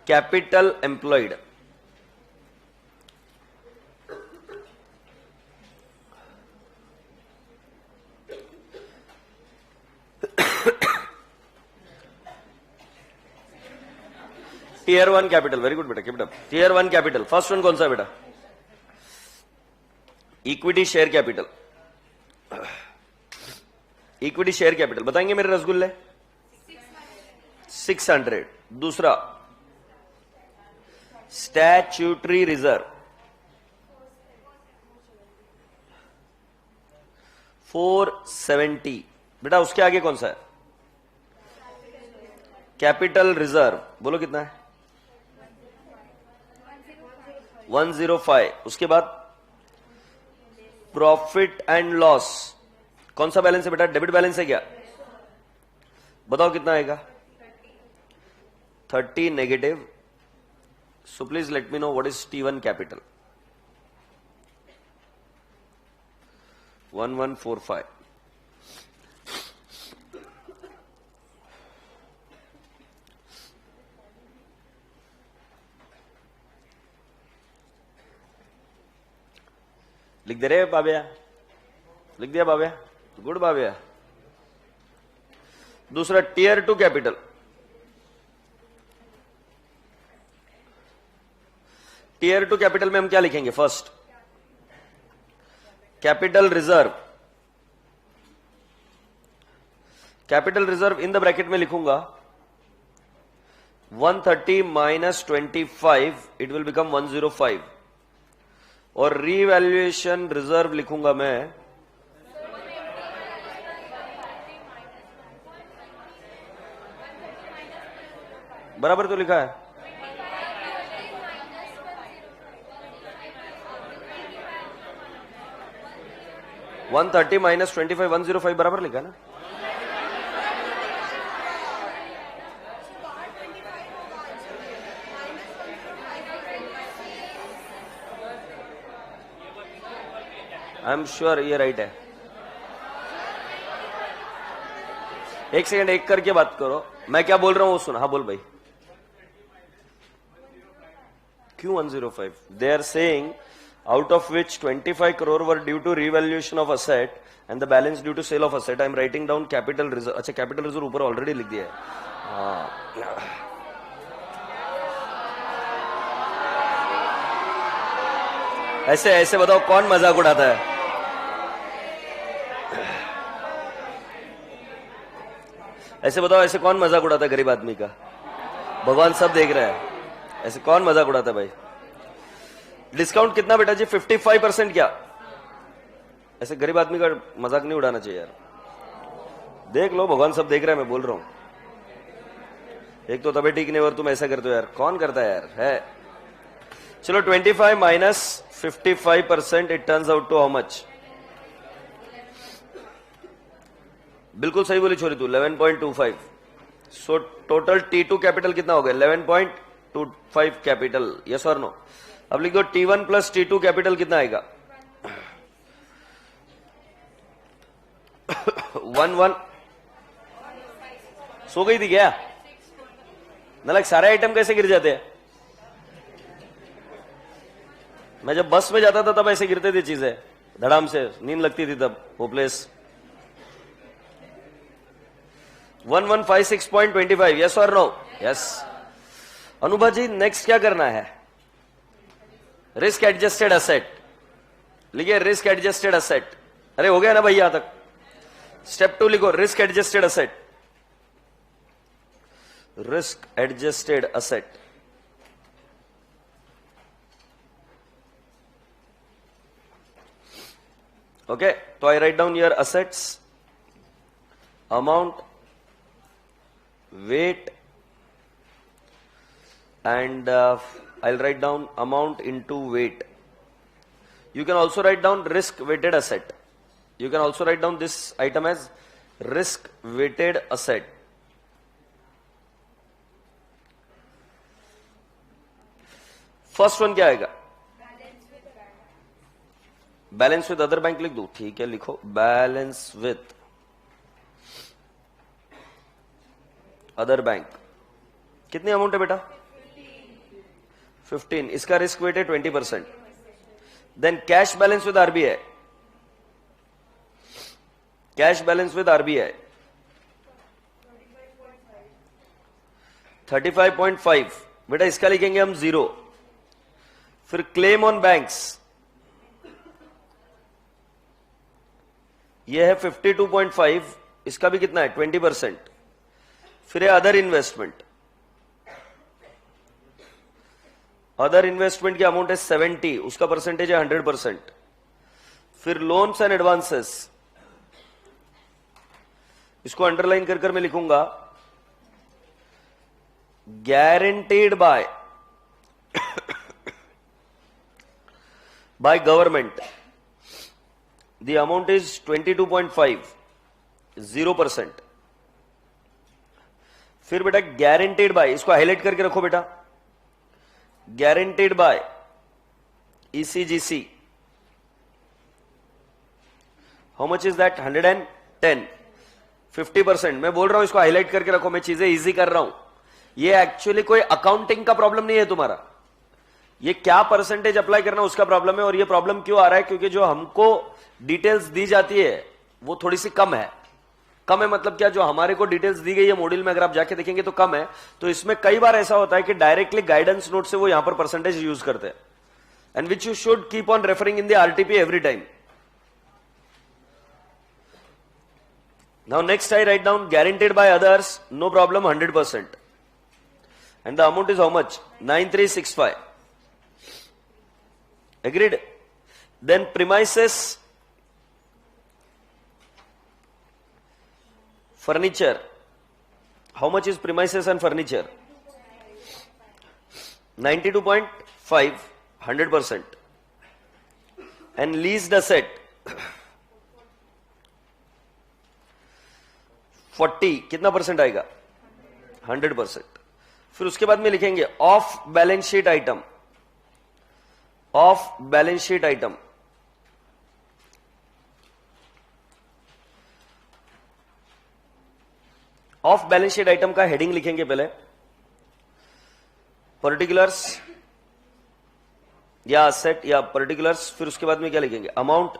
capital employed. Tier 1 capital, very good बेटा, keep it up. Tier 1 capital, first one कौन सा बेटा? Equity share capital. Equity share capital बताएंगे मेरे रसगुल्ले? 600. दूसरा statutory reserve 470. बेटा उसके आगे कौन सा है? कैपिटल रिजर्व, बोलो कितना है? 105. उसके बाद प्रॉफिट एंड लॉस, कौन सा बैलेंस है बेटा? डेबिट बैलेंस है क्या? बताओ कितना आएगा? 30 negative. So please let me know what is T1 capital. 1145. लिख दे रहे बाबिया? लिख दिया बाबिया? गुड बाबिया. दूसरा टियर 2 कैपिटल. टियर 2 कैपिटल में हम क्या लिखेंगे? First capital reserve. Capital reserve in the bracket में लिखूंगा 130 माइनस 25, इट विल बिकम 105. और रीवैल्यूएशन रिजर्व लिखूंगा मैं बराबर तो लिखा है 130 माइनस 25 105 बराबर लिखा ना. आई एम श्योर ये राइट है. एक सेकंड, एक करके बात करो. मैं क्या बोल रहा हूं वो सुना. हाँ बोल भाई. क्यों 105? They are saying out of which 25 crore were due to revaluation of asset and the balance due to sale of asset. I am writing down capital reserve. अच्छा capital reserve ऊपर ऑलरेडी लिख दिया है. ऐसे ऐसे बताओ कौन मजाक उड़ाता है? ऐसे बताओ, ऐसे कौन मजाक उड़ाता है गरीब आदमी का? भगवान सब देख रहा है. ऐसे कौन मजाक उड़ाता है भाई? डिस्काउंट कितना बेटा जी? 55%. क्या ऐसे गरीब आदमी का मजाक नहीं उड़ाना चाहिए यार. देख लो, भगवान सब देख रहा है. मैं बोल रहा हूं, एक तो तबीयत ठीक नहीं और तुम ऐसा करते हो यार. कौन करता है यार? है. चलो 25 minus 55%, it turns out to how much? बिल्कुल सही बोली छोरी तू, 11.25. सो टोटल T2 कैपिटल कितना हो गया? 11.25 कैपिटल. यस और नो? अब लिख दो T1 प्लस T2 कैपिटल कितना आएगा? 11. सो गई थी क्या? मतलब सारे आइटम कैसे गिर जाते हैं? मैं जब बस में जाता था तब ऐसे गिरते थे चीजें धड़ाम से. नींद लगती थी तब. होपलेस. 1156.25, यस और नो? यस। अनुभा जी नेक्स्ट क्या करना है? रिस्क एडजस्टेड असेट लिखिए, रिस्क एडजस्टेड असेट। अरे हो गया ना भाई यहां तक? स्टेप 2 लिखो, risk adjusted asset. Risk adjusted asset, okay. तो I write down your assets, amount, weight, and I'll write down amount into weight. You can also write down risk weighted asset. You can also write down this item as risk weighted asset. First one क्या आएगा? Balance with other bank लिख दो, ठीक है, लिखो balance with other bank. कितनी amount है बेटा? 15। इसका रिस्क वेट है 20%। Then cash balance with RBI, cash balance with RBI 35.5। बेटा इसका लिखेंगे हम 0। फिर क्लेम ऑन बैंक्स, यह है 52.5, इसका भी कितना है? 20%। फिर है अदर इन्वेस्टमेंट, अदर इन्वेस्टमेंट की अमाउंट है 70, उसका परसेंटेज है 100%। फिर लोन्स एंड एडवांसेस, इसको अंडरलाइन कर कर मैं लिखूंगा guaranteed bye by government, the amount is 22.5, 0%। फिर बेटा गारंटीड बाय, इसको हाईलाइट करके रखो बेटा, guaranteed bye ECGC, how much is that? 110, 50%। मैं बोल रहा हूं इसको हाईलाइट करके रखो, मैं चीजें इजी कर रहा हूं। ये एक्चुअली कोई अकाउंटिंग का प्रॉब्लम नहीं है तुम्हारा, ये क्या परसेंटेज अप्लाई करना उसका प्रॉब्लम है। और ये प्रॉब्लम क्यों आ रहा है? क्योंकि जो हमको डिटेल्स दी जाती है वो थोड़ी सी कम है। कम है मतलब क्या? जो हमारे को डिटेल्स दी गई है मॉड्यूल में, अगर आप जाके देखेंगे तो कम है। तो इसमें कई बार ऐसा होता है कि डायरेक्टली गाइडेंस नोट से वो यहां पर परसेंटेज यूज करते हैं, and which you should keep on referring in the RTP every time. Now next I write down guaranteed by others, no problem, 100%, and the amount is how much? 9365। Agreed? Then premises furniture, how much is premises and furniture? 92.5, 100%, and leased asset 40, कितना percent आएगा? 100%। फिर उसके बाद में लिखेंगे of balance sheet item, of balance sheet item, of balance sheet item का heading लिखेंगे पहले पर्टिकुलर्स या असेट या पर्टिकुलर्स। फिर उसके बाद में क्या लिखेंगे? अमाउंट।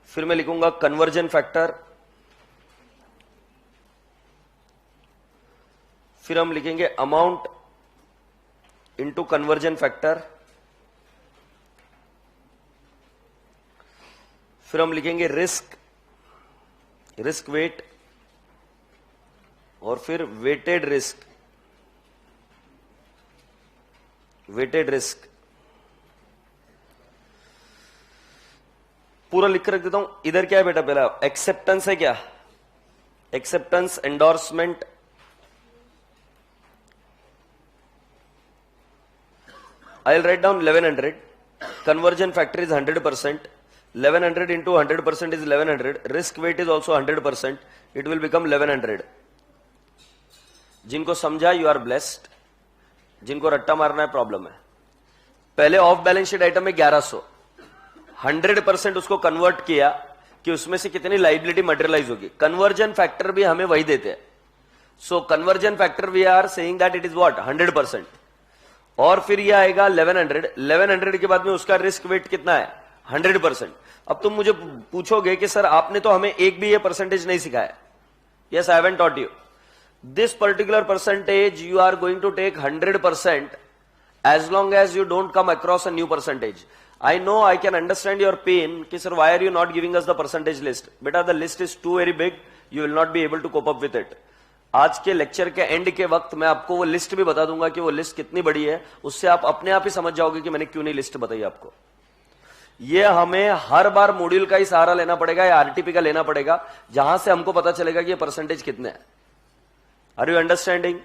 फिर मैं लिखूंगा कन्वर्जन फैक्टर। फिर हम लिखेंगे अमाउंट इंटू कन्वर्जन फैक्टर। फिर हम लिखेंगे रिस्क, रिस्क वेट, और फिर वेटेड रिस्क, वेटेड रिस्क। पूरा लिख कर रख देता हूं। इधर क्या है बेटा? पहला एक्सेप्टेंस है, क्या acceptance, endorsement, I will write down 1100, conversion factor is 100%, 1100 into 100% is 1100, risk weight is also 100%, it will become 1100। जिनको समझा यू आर ब्लेस्ड, जिनको रट्टा मारना है प्रॉब्लम है। पहले ऑफ बैलेंस शीट आइटम में 1100, 100% उसको कन्वर्ट किया कि उसमें से कितनी लाइबिलिटी मटेरियलाइज होगी। कन्वर्जन फैक्टर भी हमें वही देते हैं, so conversion factor we are saying that it is what? 100%। और फिर ये आएगा 1100, 1100 के बाद में उसका रिस्क वेट कितना है? 100%। अब तुम मुझे पूछोगे कि सर आपने तो हमें एक भी ये परसेंटेज नहीं सिखाया, Yes, I haven't taught you. This particular percentage you are going to take 100% as long as you don't come across a new percentage. I know, I can understand your pain कि sir why are you not giving us the percentage list? बेटा the list is too very big, you will not be able to cope up with it. आज के lecture के and के वक्त मैं आपको वो लिस्ट भी बता दूंगा कि वो लिस्ट कितनी बड़ी है, उससे आप अपने आप ही समझ जाओगे कि मैंने क्यों नहीं लिस्ट बताई आपको. ये हमें हर बार मॉड्यूल का ही सहारा लेना पड़ेगा या आरटीपी का लेना पड़ेगा, जहां से हमको पता चलेगा कि ये परसेंटेज कितने हैं. Are you understanding?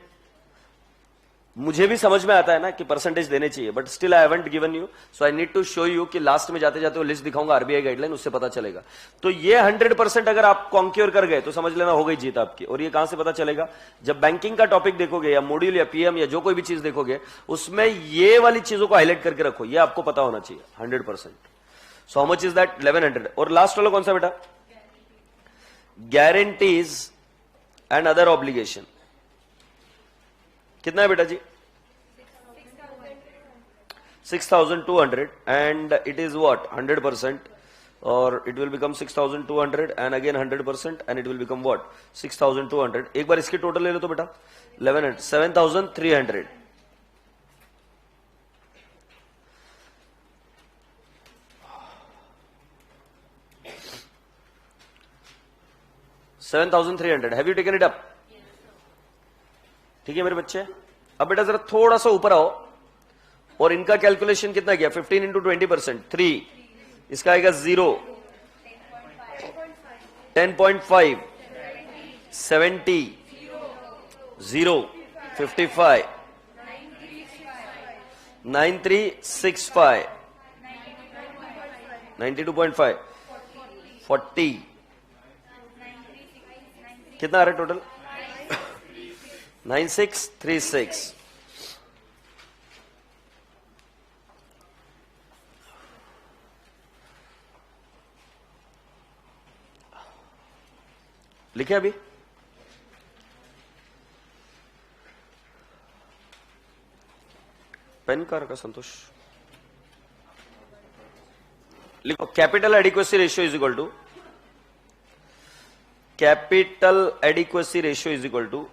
मुझे भी समझ में आता है ना कि परसेंटेज देने चाहिए, but still I haven't given you, so I need to show you कि लास्ट में जाते जाते वो लिस्ट दिखाऊंगा आरबीआई गाइडलाइन, उससे पता चलेगा. तो ये 100% अगर आप कॉन्क्योर कर गए तो समझ लेना हो गई जीत आपकी. और ये कहां से पता चलेगा? जब बैंकिंग का टॉपिक देखोगे या मॉड्यूल या पीएम या जो कोई भी चीज देखोगे, उसमें ये वाली चीजों को हाईलाइट करके रखो, ये आपको पता होना चाहिए 100%. So how much is that? 1100. और लास्ट वाला कौन सा बेटा? Guarantees and other obligation. कितना है बेटा जी? 6,200 and it is what? 100%, or it will become 6,200 and again 100% and it will become what? 6,200. एक बार इसकी टोटल ले लो तो बेटा 1100, 7,300. Have you taken it up? ठीक है मेरे बच्चे. अब बेटा जरा थोड़ा सा ऊपर आओ और इनका कैलकुलेशन कितना गया? 15 इंटू 20%, 3. इसका आएगा 0, 10.5, 70, 0, 55, 9365, 92.5, 40. कितना आ रहा है टोटल? 9636. लिखे अभी? पेन का रखा संतोष. लिखो. Capital adequacy ratio is equal to, capital adequacy ratio is equal to,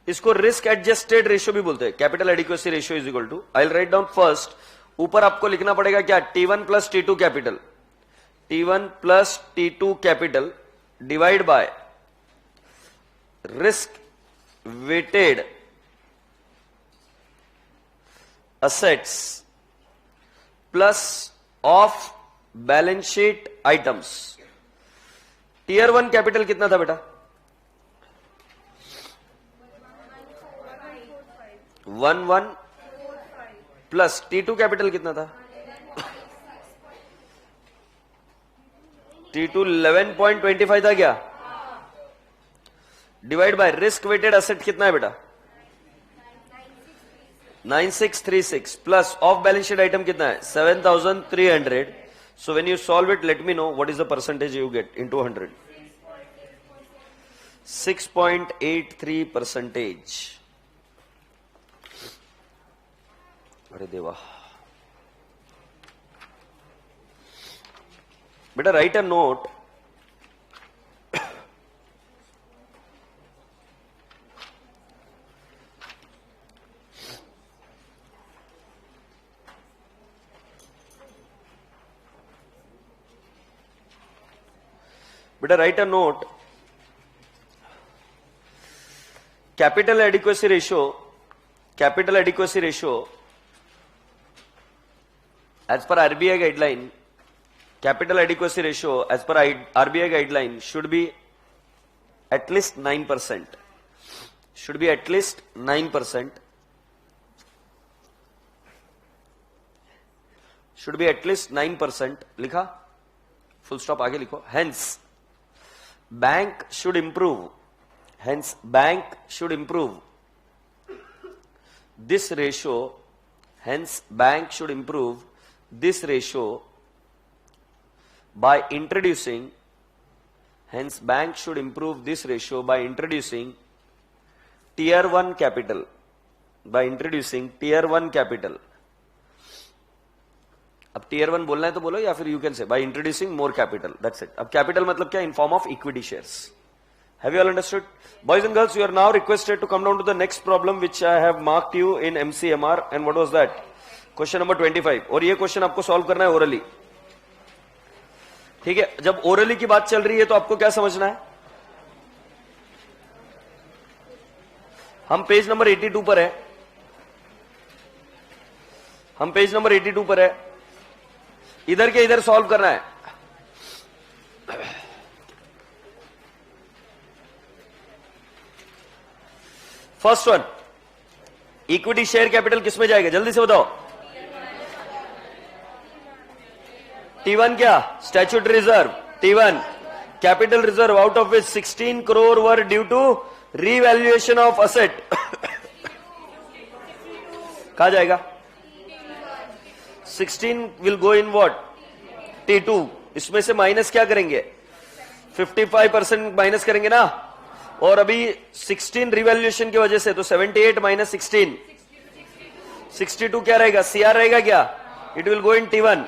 इसको रिस्क एडजस्टेड रेशियो भी बोलते हैं. Capital adequacy ratio is equal to, I will write down first. ऊपर आपको लिखना पड़ेगा क्या? T1 plus T2 capital, T1 plus T2 capital divide by risk weighted assets plus off balance sheet items. Tier 1 capital कितना था बेटा? 11 plus T2 capital कितना था? T2 11.25 था क्या? Divide by risk weighted asset कितना है बेटा? 9636 plus off balance sheet item कितना है? 7300. So when you solve it let me know what is the percentage you get into 100. 6.83%. अरे देवा बेटा, राइट अ नोट. बेटा write a note. Capital adequacy ratio, capital adequacy ratio as per RBI guideline, capital adequacy ratio as per RBI guideline should be at least 9%. Should be at least 9%. Should be at least 9%. लिखा? Full stop आगे लिखो. Hence, bank should improve. Hence, bank should improve this ratio. Hence, bank should improve this ratio by introducing, hence bank should improve this ratio by introducing tier 1 capital, by introducing tier 1 capital. अब tier 1 बोलना है तो बोलो, या फिर you can say by introducing more capital, that's it. अब capital मतलब क्या? In form of equity shares. Have you all understood? Boys and girls, you are now requested to come down to the next problem which I have marked you in MCMR, and what was that? Question number 25। और ये question आपको solve करना है orally, ठीक है? जब orally की बात चल रही है तो आपको क्या समझना है? हम पेज नंबर 82 पर है, हम पेज नंबर 82 पर है, इधर के इधर सॉल्व करना है। First one, equity share capital किसमें जाएगा? जल्दी से बताओ। T1 क्या? Statutory reserve. T1 capital reserve, out of which 16 crore were due to revaluation of asset. कहा जाएगा? 16 will go in what? T2। इसमें से माइनस क्या करेंगे? 55% माइनस करेंगे ना, और अभी 16 रिवैल्यूएशन की वजह से, तो 78 माइनस 16 62 क्या रहेगा? CR रहेगा क्या? It will go in T1।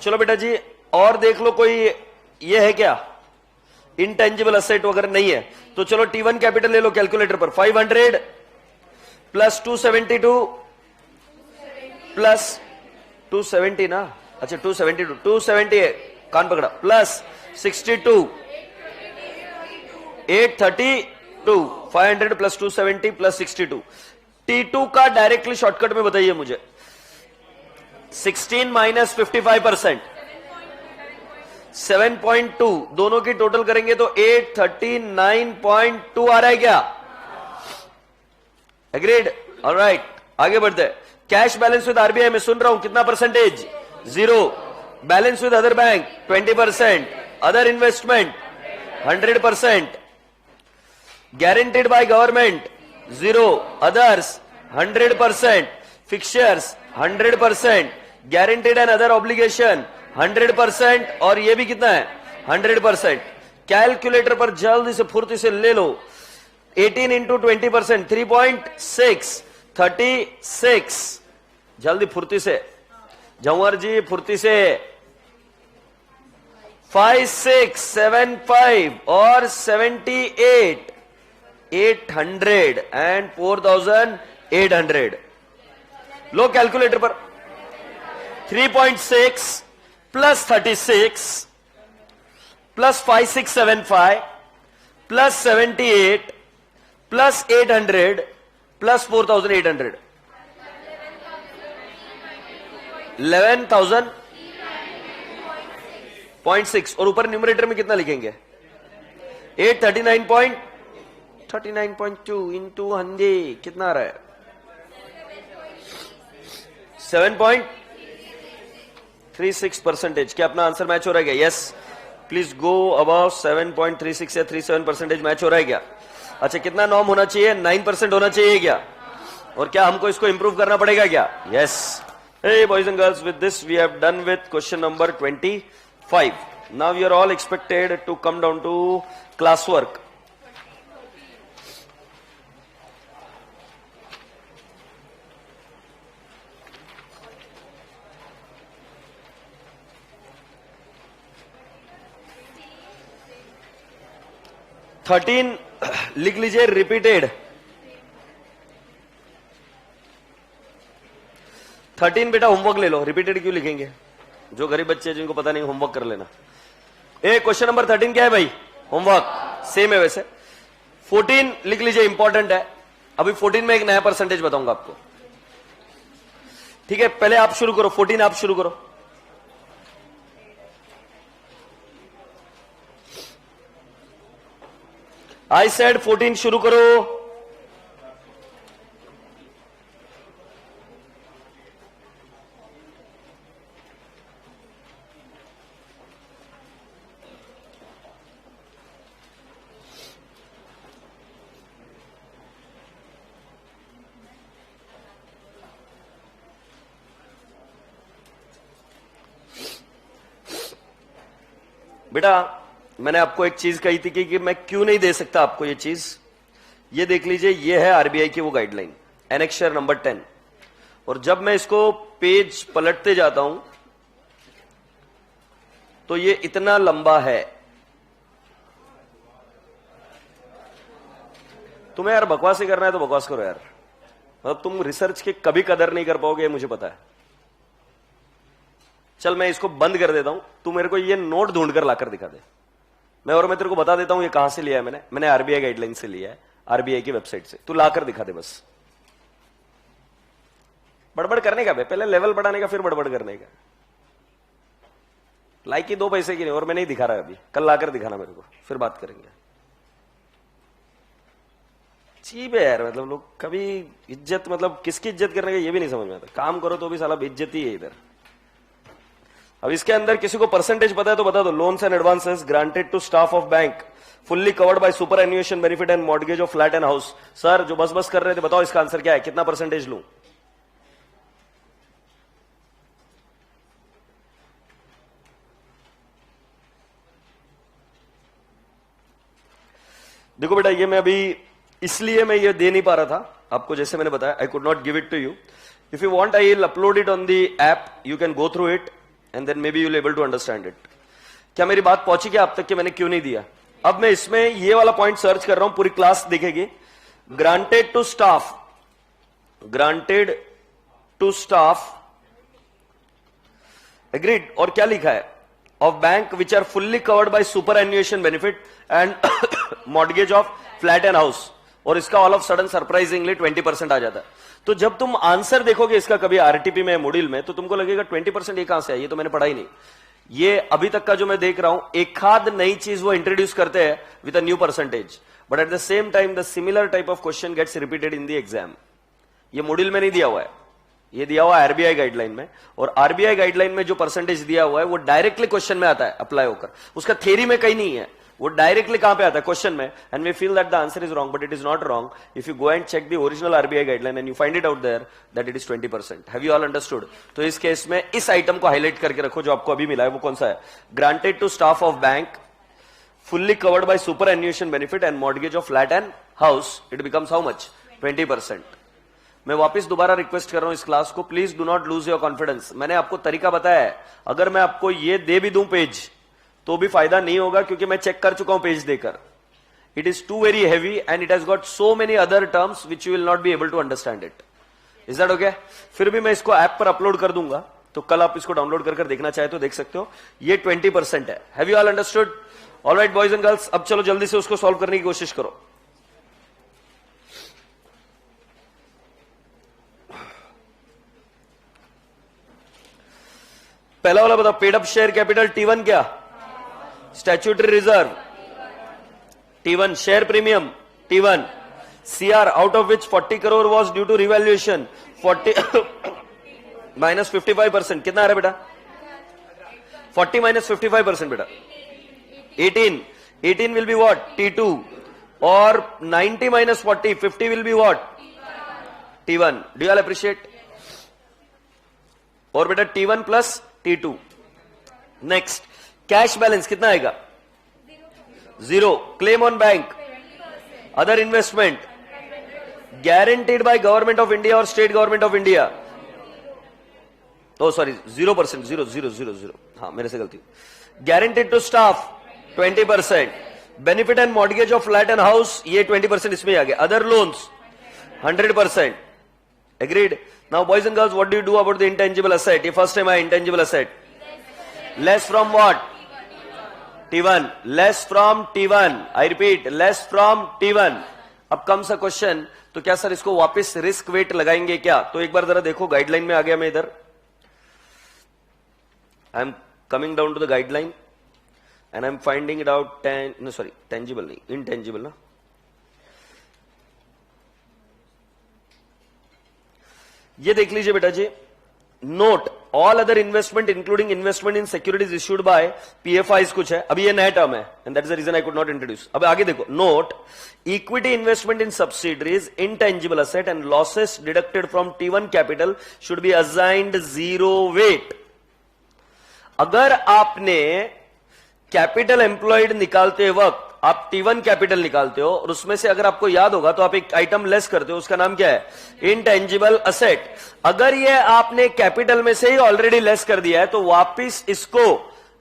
चलो बेटा जी, और देख लो कोई ये है क्या? इंटेंजिबल असेट वगैरह नहीं है तो चलो T1 कैपिटल ले लो कैलकुलेटर पर। 500 प्लस 272 प्लस 270 ना, अच्छा 272 270 कान पकड़ा, प्लस 62 832 500 प्लस 270 प्लस 62। T2 का डायरेक्टली शॉर्टकट में बताइए मुझे। 16 माइनस 55% 7.2, दोनों की टोटल करेंगे तो 839.2 आ रहा है क्या? एग्रीड? ऑलराइट, आगे बढ़ते हैं। कैश बैलेंस विद आरबीआई में सुन रहा हूं कितना percentage? 0। Balance with other bank 20%, other investment 100%, guaranteed by government 0, others 100%, fixtures 100%, guaranteed and other obligation 100%, और ये भी कितना है? 100%। कैलकुलेटर पर जल्दी से फुर्ती से ले लो। 18 इंटू 20% 3.6 36। जल्दी फुर्ती से, जंवर जी फुर्ती से। 5675 और 78 800 and 4800। लो कैलकुलेटर पर। 3.6 plus 36 plus 5675 plus 78 plus 800 plus 4800 11,000.6, और ऊपर न्यूमरेटर में कितना लिखेंगे? 839.2 इंटू 100 कितना आ रहा है? 7.36%। क्या अपना आंसर मैच हो रहा है क्या? यस, प्लीज गो अबाउट 7.36 या 37% मैच हो रहा है क्या? अच्छा, कितना नॉर्म होना चाहिए? 9% होना चाहिए क्या? और क्या हमको इसको इंप्रूव करना पड़ेगा क्या? Yes. Hey boys and girls, with this we have done with question number 25. Now you are all expected to come down to classwork. Thirteen लिख लीजिए, रिपीटेड। 13 बेटा होमवर्क ले लो। रिपीटेड क्यों लिखेंगे? जो गरीब बच्चे हैं जिनको पता नहीं, होमवर्क कर लेना। क्वेश्चन नंबर 13 क्या है भाई? होमवर्क सेम है वैसे। 14 लिख लीजिए, इंपॉर्टेंट है। अभी 14 में एक नया परसेंटेज बताऊंगा आपको, ठीक है? पहले आप शुरू करो, 14 आप शुरू करो। आई सेड 14 शुरू करो। बेटा मैंने आपको एक चीज कही थी कि मैं क्यों नहीं दे सकता आपको ये चीज। ये देख लीजिए, ये है आरबीआई की वो गाइडलाइन, एनेक्शर नंबर 10। और जब मैं इसको पेज पलटते जाता हूं तो ये इतना लंबा है। तुम्हें यार बकवास ही करना है तो बकवास करो यार, मतलब तुम रिसर्च की कभी कदर नहीं कर पाओगे, मुझे पता है। चल मैं इसको बंद कर देता हूं, तू मेरे को ये नोट ढूंढ कर लाकर दिखा दे, मैं तेरे को बता देता हूं ये कहां से लिया है। मैंने आरबीआई गाइडलाइन से लिया है, आरबीआई की वेबसाइट से। तू लाकर दिखा दे बस। बड़बड़ करने का, पहले लेवल बढ़ाने का, फिर बड़बड़ करने का। लाइक की 2 पैसे की नहीं, और मैं नहीं दिखा रहा अभी, कल लाकर दिखाना मेरे को, फिर बात करेंगे। चीप है यार, मतलब लोग कभी इज्जत, मतलब किसकी इज्जत करने का ये भी नहीं समझ में आता। काम करो तो भी साला बेइज्जती है इधर। अब इसके अंदर किसी को परसेंटेज पता है तो बता दो। Loans and advances granted to staff of bank fully covered by superannuation benefit and mortgage of flat and house. Sir जो बस कर रहे थे, बताओ इसका आंसर क्या है, कितना परसेंटेज लूं? देखो बेटा, ये मैं अभी इसलिए मैं ये दे नहीं पा रहा था आपको, जैसे मैंने बताया, I could not give it to you. If you want I will upload it on the app, you can go through it and then maybe you will able to understand it. क्या मेरी बात पहुंची क्या आप तक कि मैंने क्यों नहीं दिया? अब मैं इसमें ये वाला पॉइंट सर्च कर रहा हूं, पूरी क्लास दिखेगी। Granted to staff, granted to staff, agreed, और क्या लिखा है, of bank which are fully covered by superannuation benefit and mortgage of flat and house, और इसका ऑल ऑफ सडन सरप्राइजिंगली 20% आ जाता है। तो जब तुम आंसर देखोगे इसका कभी आरटीपी में, मॉड्यूल में, तो तुमको लगेगा 20% ये कहां से है, ये तो मैंने पढ़ा ही नहीं। ये अभी तक का जो मैं देख रहा हूं, एक आध नई चीज वो इंट्रोड्यूस करते हैं with a new percentage, but at the same time the similar type of question gets repeated in the exam. ये मॉड्यूल में नहीं दिया हुआ है, ये दिया हुआ है आरबीआई गाइडलाइन में, और आरबीआई गाइडलाइन में जो परसेंटेज दिया हुआ है वो डायरेक्टली क्वेश्चन में आता है अप्लाई होकर, उसका थ्योरी में कहीं नहीं है, वो डायरेक्टली कहां पे आता है, क्वेश्चन में। And we feel that the answer is wrong, but it is not wrong if you go and check the original RBI guideline and you find it out there that it is 20%। Have you all understood? तो इस case में इस item को highlight करके रखो जो आपको अभी मिला है। वो कौन सा है? Granted to staff of bank fully covered by superannuation benefit and mortgage of flat and house, it becomes how much? 20%। मैं वापस दोबारा रिक्वेस्ट कर रहा हूं इस क्लास को, please do not lose your confidence. मैंने आपको तरीका बताया है, अगर मैं आपको ये दे भी दूं पेज तो भी फायदा नहीं होगा, क्योंकि मैं चेक कर चुका हूं पेज देकर। It is to very heavy and it has got so many other terms which you will not be able to understand it. Is that okay? फिर भी मैं इसको ऐप पर अपलोड कर दूंगा, तो कल आप इसको डाउनलोड कर देखना चाहे तो देख सकते हो। ये 20% है। Have you all understood? Alright boys and girls, अब चलो जल्दी से उसको सॉल्व करने की कोशिश करो। पहला वाला बताओ, paid up share capital T1 क्या? Statutory reserve T1, share premium T1, CR out of which 40 crore was due to revaluation 40 minus 55%, कितना आ रहा है बेटा? 40 माइनस 55% बेटा 18 विल बी व्हाट? T2, और 90 minus 40 50 will be what? T1। Do you all appreciate? और बेटा T1 plus T2। Next, cash balance कितना आएगा? 0। Claim on bank, other investment guaranteed by government of India और state government of India. Oh sorry, 0%, 0। हाँ मेरे से गलती। Guaranteed to staff 20%, benefit and mortgage of flat and house, ये 20% इसमें आ गया। Other loans 100%। Agreed? Now boys and girls, what do you do about the intangible asset? If first time I intangible asset, less from what? T1, less from T1, I repeat, less from T1। अब कम सा question, तो क्या sir इसको वापस risk wait लगाएंगे क्या? तो एक बार जरा देखो, गाइडलाइन में आ गया मैं इधर, I am coming down to the guideline and I am finding it out. Tangible नहीं, इनटेंजिबल ना। ये देख लीजिए बेटा जी, note all other investment including investment in securities issued by PFIs कुछ है, अभी ये नया टर्म है and that is the reason I could not introduce. अब आगे देखो, note equity investment in subsidiaries intangible asset and losses deducted from T1 capital should be assigned 0 weight. अगर आपने कैपिटल एम्प्लॉयड निकालते वक्त आप T1 कैपिटल निकालते हो और उसमें से अगर आपको याद होगा तो आप एक आइटम लेस करते हो, उसका नाम क्या है? Intangible asset. अगर ये आपने कैपिटल में से ही ऑलरेडी लेस कर दिया है तो वापिस इसको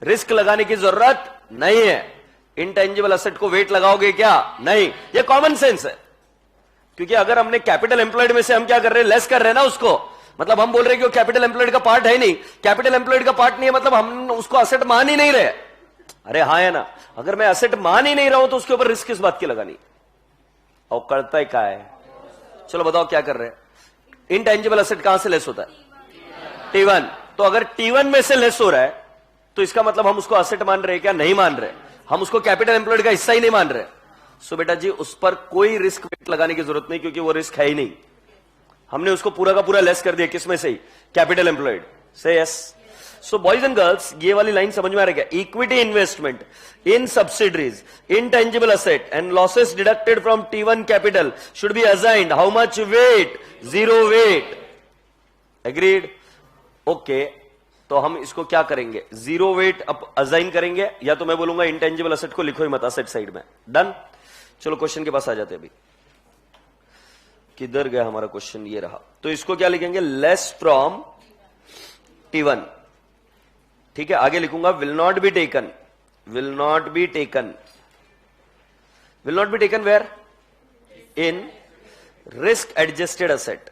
रिस्क लगाने की जरूरत नहीं है। इंटेंजिबल असेट को वेट लगाओगे क्या? नहीं। ये कॉमन सेंस है, क्योंकि अगर हमने कैपिटल एम्प्लॉयड में से हम क्या कर रहे हैं, लेस कर रहे हैं ना उसको, मतलब हम बोल रहे हैं कि वो कैपिटल एम्प्लॉयड का पार्ट है नहीं। कैपिटल एम्प्लॉयड का पार्ट नहीं है मतलब हम उसको असेट मान ही नहीं रहे। अरे हाँ है ना, अगर मैं असेट मान ही नहीं रहा हूं तो उसके ऊपर रिस्क किस बात की लगानी, और करता है क्या है? चलो बताओ क्या कर रहे हैं। इनटेंजिबल असेट कहां से लेस होता है? T1। तो अगर T1 में से लेस हो रहा है तो इसका मतलब हम उसको असेट मान रहे हैं क्या? नहीं मान रहे, हम उसको कैपिटल एम्प्लॉयड का हिस्सा ही नहीं मान रहे। सो बेटा जी उस पर कोई रिस्क वेट लगाने की जरूरत नहीं, क्योंकि वो रिस्क है ही नहीं। हमने उसको पूरा का पूरा लेस कर दिया, किसमें से ही? कैपिटल एम्प्लॉयड से। Yes. So boys and girls, ये वाली लाइन समझ में आ रही है क्या? Equity investment in subsidiaries, intangible asset and losses deducted from T1 capital should be assigned how much weight? 0 weight. Agreed? Okay. तो हम इसको क्या करेंगे? 0 weight अब असाइन करेंगे, या तो मैं बोलूंगा इंटेंजिबल असेट को लिखो ही मत, असेट साइड में। डन। चलो क्वेश्चन के पास आ जाते हैं। अभी किधर गया हमारा क्वेश्चन? ये रहा। तो इसको क्या लिखेंगे? Less from T1। ठीक है, आगे लिखूंगा will not be taken. will not be taken where? in risk adjusted asset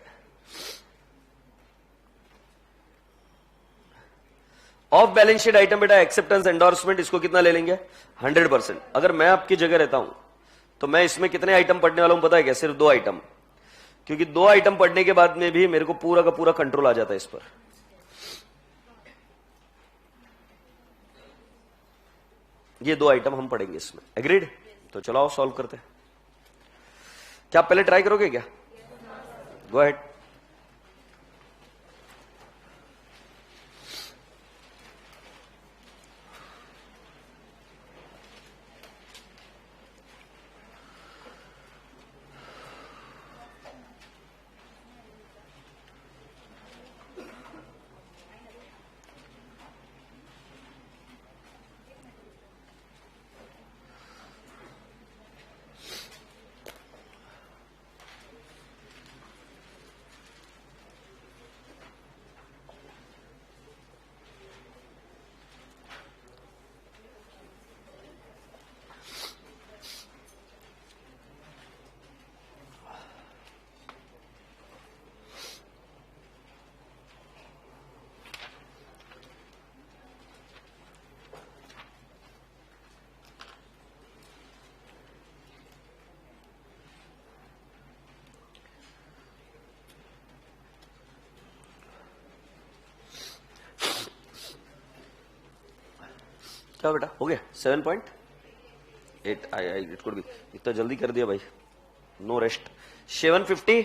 of balance sheet item. बेटा एक्सेप्टेंस एंडोर्समेंट, इसको कितना ले लेंगे? 100%। अगर मैं आपकी जगह रहता हूं तो मैं इसमें कितने आइटम पढ़ने वाला हूं पता है क्या? सिर्फ 2 आइटम, क्योंकि 2 आइटम पढ़ने के बाद में भी मेरे को पूरा का पूरा कंट्रोल आ जाता है इस पर। ये 2 आइटम हम पढ़ेंगे इसमें। एग्रीड? तो चलो आओ सॉल्व करते हैं। क्या आप पहले ट्राई करोगे क्या? Go ahead. क्या बेटा हो गया? 7.8 आई इट कुड बी। इतना जल्दी कर दिया भाई, नो रेस्ट। 750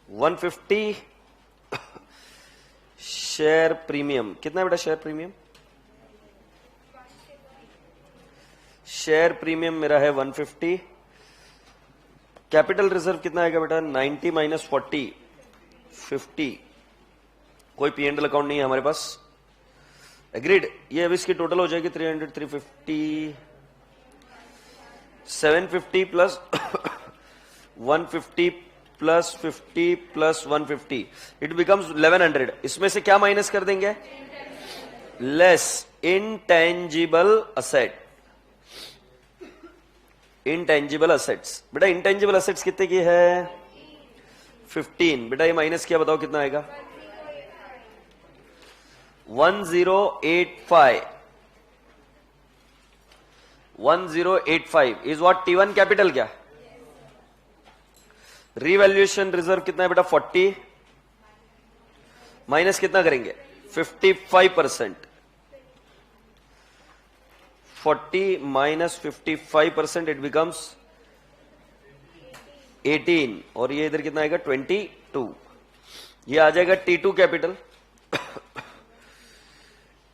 150 शेयर प्रीमियम कितना है बेटा? शेयर प्रीमियम, शेयर प्रीमियम मेरा है 150। कैपिटल रिजर्व कितना आएगा बेटा? 90 माइनस 40 50। कोई पी&एल अकाउंट नहीं है हमारे पास। एग्रीड? ये अब इसकी टोटल हो जाएगी 300 350 750 plus 150 plus 50 plus 150 it becomes 1100। इसमें से क्या माइनस कर देंगे? Less intangible asset. Intangible assets बेटा, इंटेंजिबल असेट्स कितने की है? 15। बेटा ये माइनस किया, बताओ कितना आएगा? 1085। 1085 इज व्हाट? T1 कैपिटल क्या? रिवैल्यूएशन रिजर्व कितना है बेटा? 40 माइनस कितना करेंगे? 55%। 40 माइनस 55% इट बिकम्स 18। और ये इधर कितना आएगा? 22। ये आ जाएगा T2 capital.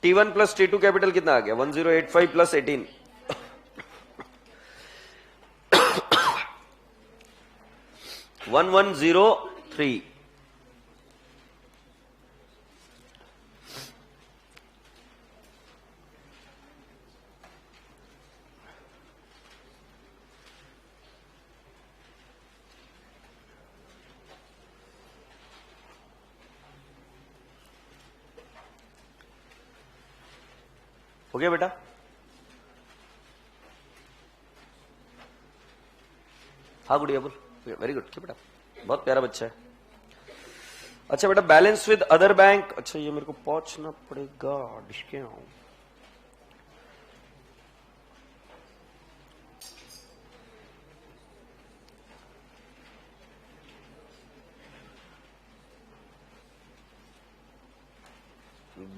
T1 plus T2 capital कितना आ गया? 1085 प्लस 18 1103। हो गया बेटा? हाँ गुड़िया बोल, वेरी गुड बेटा, बहुत प्यारा बच्चा है। अच्छा बेटा, बैलेंस विद अदर बैंक, अच्छा ये मेरे को पहुंचना पड़ेगा, डिस्के आऊं।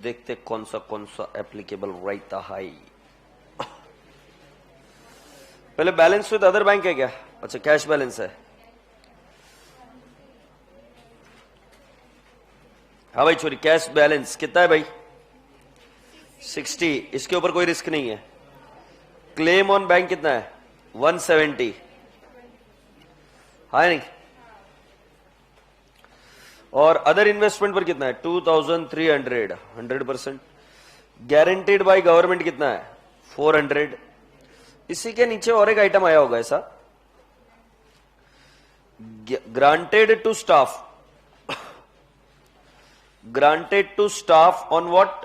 देखते कौन सा एप्लीकेबल रहता है। पहले बैलेंस विद अदर बैंक है क्या? अच्छा कैश बैलेंस है। हाँ भाई छोरी, कैश बैलेंस कितना है भाई? 60। इसके ऊपर कोई रिस्क नहीं है। क्लेम ऑन बैंक कितना है? 170। हाँ नहीं? और अदर इन्वेस्टमेंट पर कितना है? 2300। 100%। गारंटीड बाय गवर्नमेंट कितना है? 400। इसी के नीचे और एक आइटम आया होगा ऐसा, granted to staff. Granted to staff on what?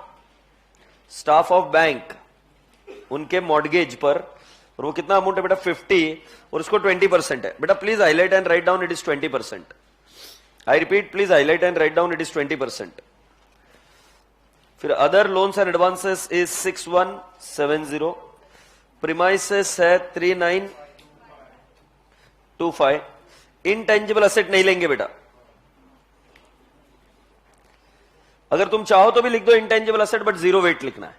Staff of bank, उनके मॉर्गेज पर। और वो कितना अमाउंट है बेटा? 50। और उसको 20% है। बेटा please highlight and write down, it is 20%। I repeat, please highlight and write down, it is 20%। फिर other loans and advances is 6170। Premises है 3925। इनटेंजिबल असेट नहीं लेंगे बेटा। अगर तुम चाहो तो भी लिख दो intangible asset, but zero weight लिखना है,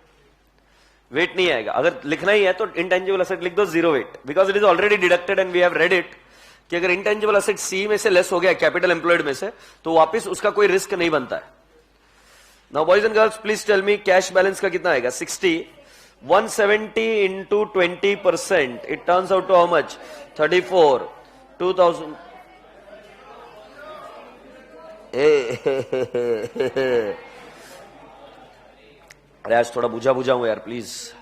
वेट नहीं आएगा। अगर लिखना ही है तो इनटेंजिबल असेट लिख दो zero weight, because it is already deducted and we have read it कि अगर इनटेंजिबल असेट सी में से लेस हो गया कैपिटल एम्प्लॉयड में से, तो वापस उसका कोई रिस्क नहीं बनता है। Now boys and girls please tell me, cash balance का कितना आएगा? 60। 170 into 20%, it turns out to how much? 34। 2000। अरे आज थोड़ा बुझा हूं यार, प्लीज।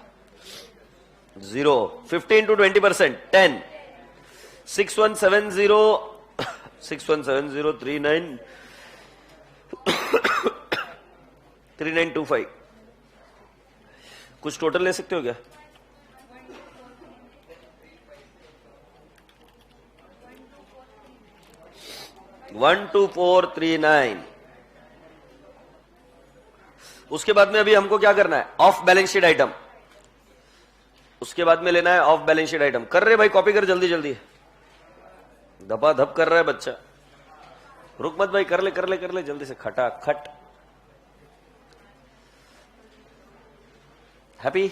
0। 50 इंटू 20%, 10। 6170 39 3925। कुछ टोटल ले सकते हो क्या? One two 439। उसके बाद में अभी हमको क्या करना है? Of balance sheet item. उसके बाद में लेना है ऑफ बैलेंस शीट आइटम। कर रहे भाई, कॉपी कर जल्दी जल्दी, धपा धप कर रहा है बच्चा। रुक मत भाई, कर ले जल्दी से, खटा खट। Happy?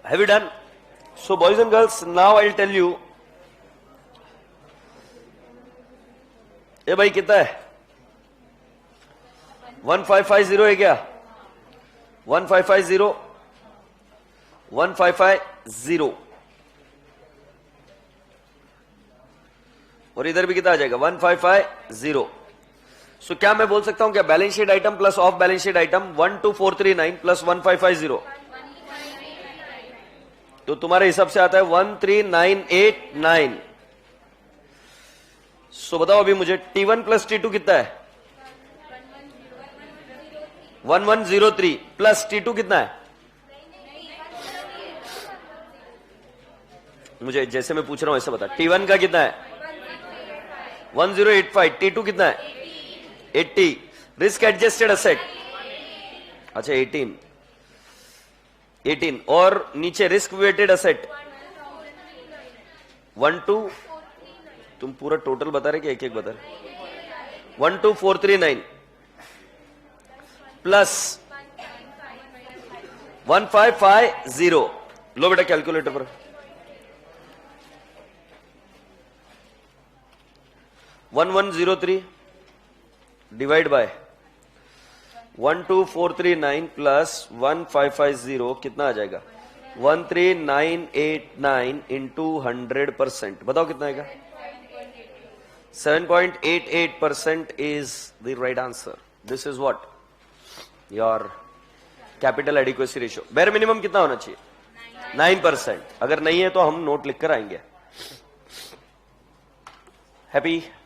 Have you done? So boys and girls, now I'll tell you. ए भाई कितना है? 1550 है क्या? 1550 1550। और इधर भी कितना आ जाएगा? 1550। सो क्या मैं बोल सकता हूं क्या? Balance sheet item plus off balance sheet item 12439 plus 1550। तो तुम्हारे हिसाब से आता है 13989। सो बताओ अभी मुझे, T1 प्लस T2 कितना है? 1103 प्लस T2 कितना है? मुझे जैसे मैं पूछ रहा हूं ऐसे बता। T1 का कितना है? 1085। T2 कितना है? 80। रिस्क एडजस्टेड असेट, अच्छा 18। और नीचे रिस्क वेटेड असेट 12। तुम पूरा टोटल बता रहे कि एक एक बता रहे? 12439 प्लस 1550। लो बेटा कैलकुलेटर पर। 1103 डिवाइड बाय 12439 प्लस 1550 कितना आ जाएगा? 13989 इंटू 100%। बताओ कितना आएगा? 7.88% is the right answer. This is what? Your capital adequacy ratio. bare minimum कितना होना चाहिए? 9%। अगर नहीं है तो हम नोट लिख कर आएंगे। हैप्पी?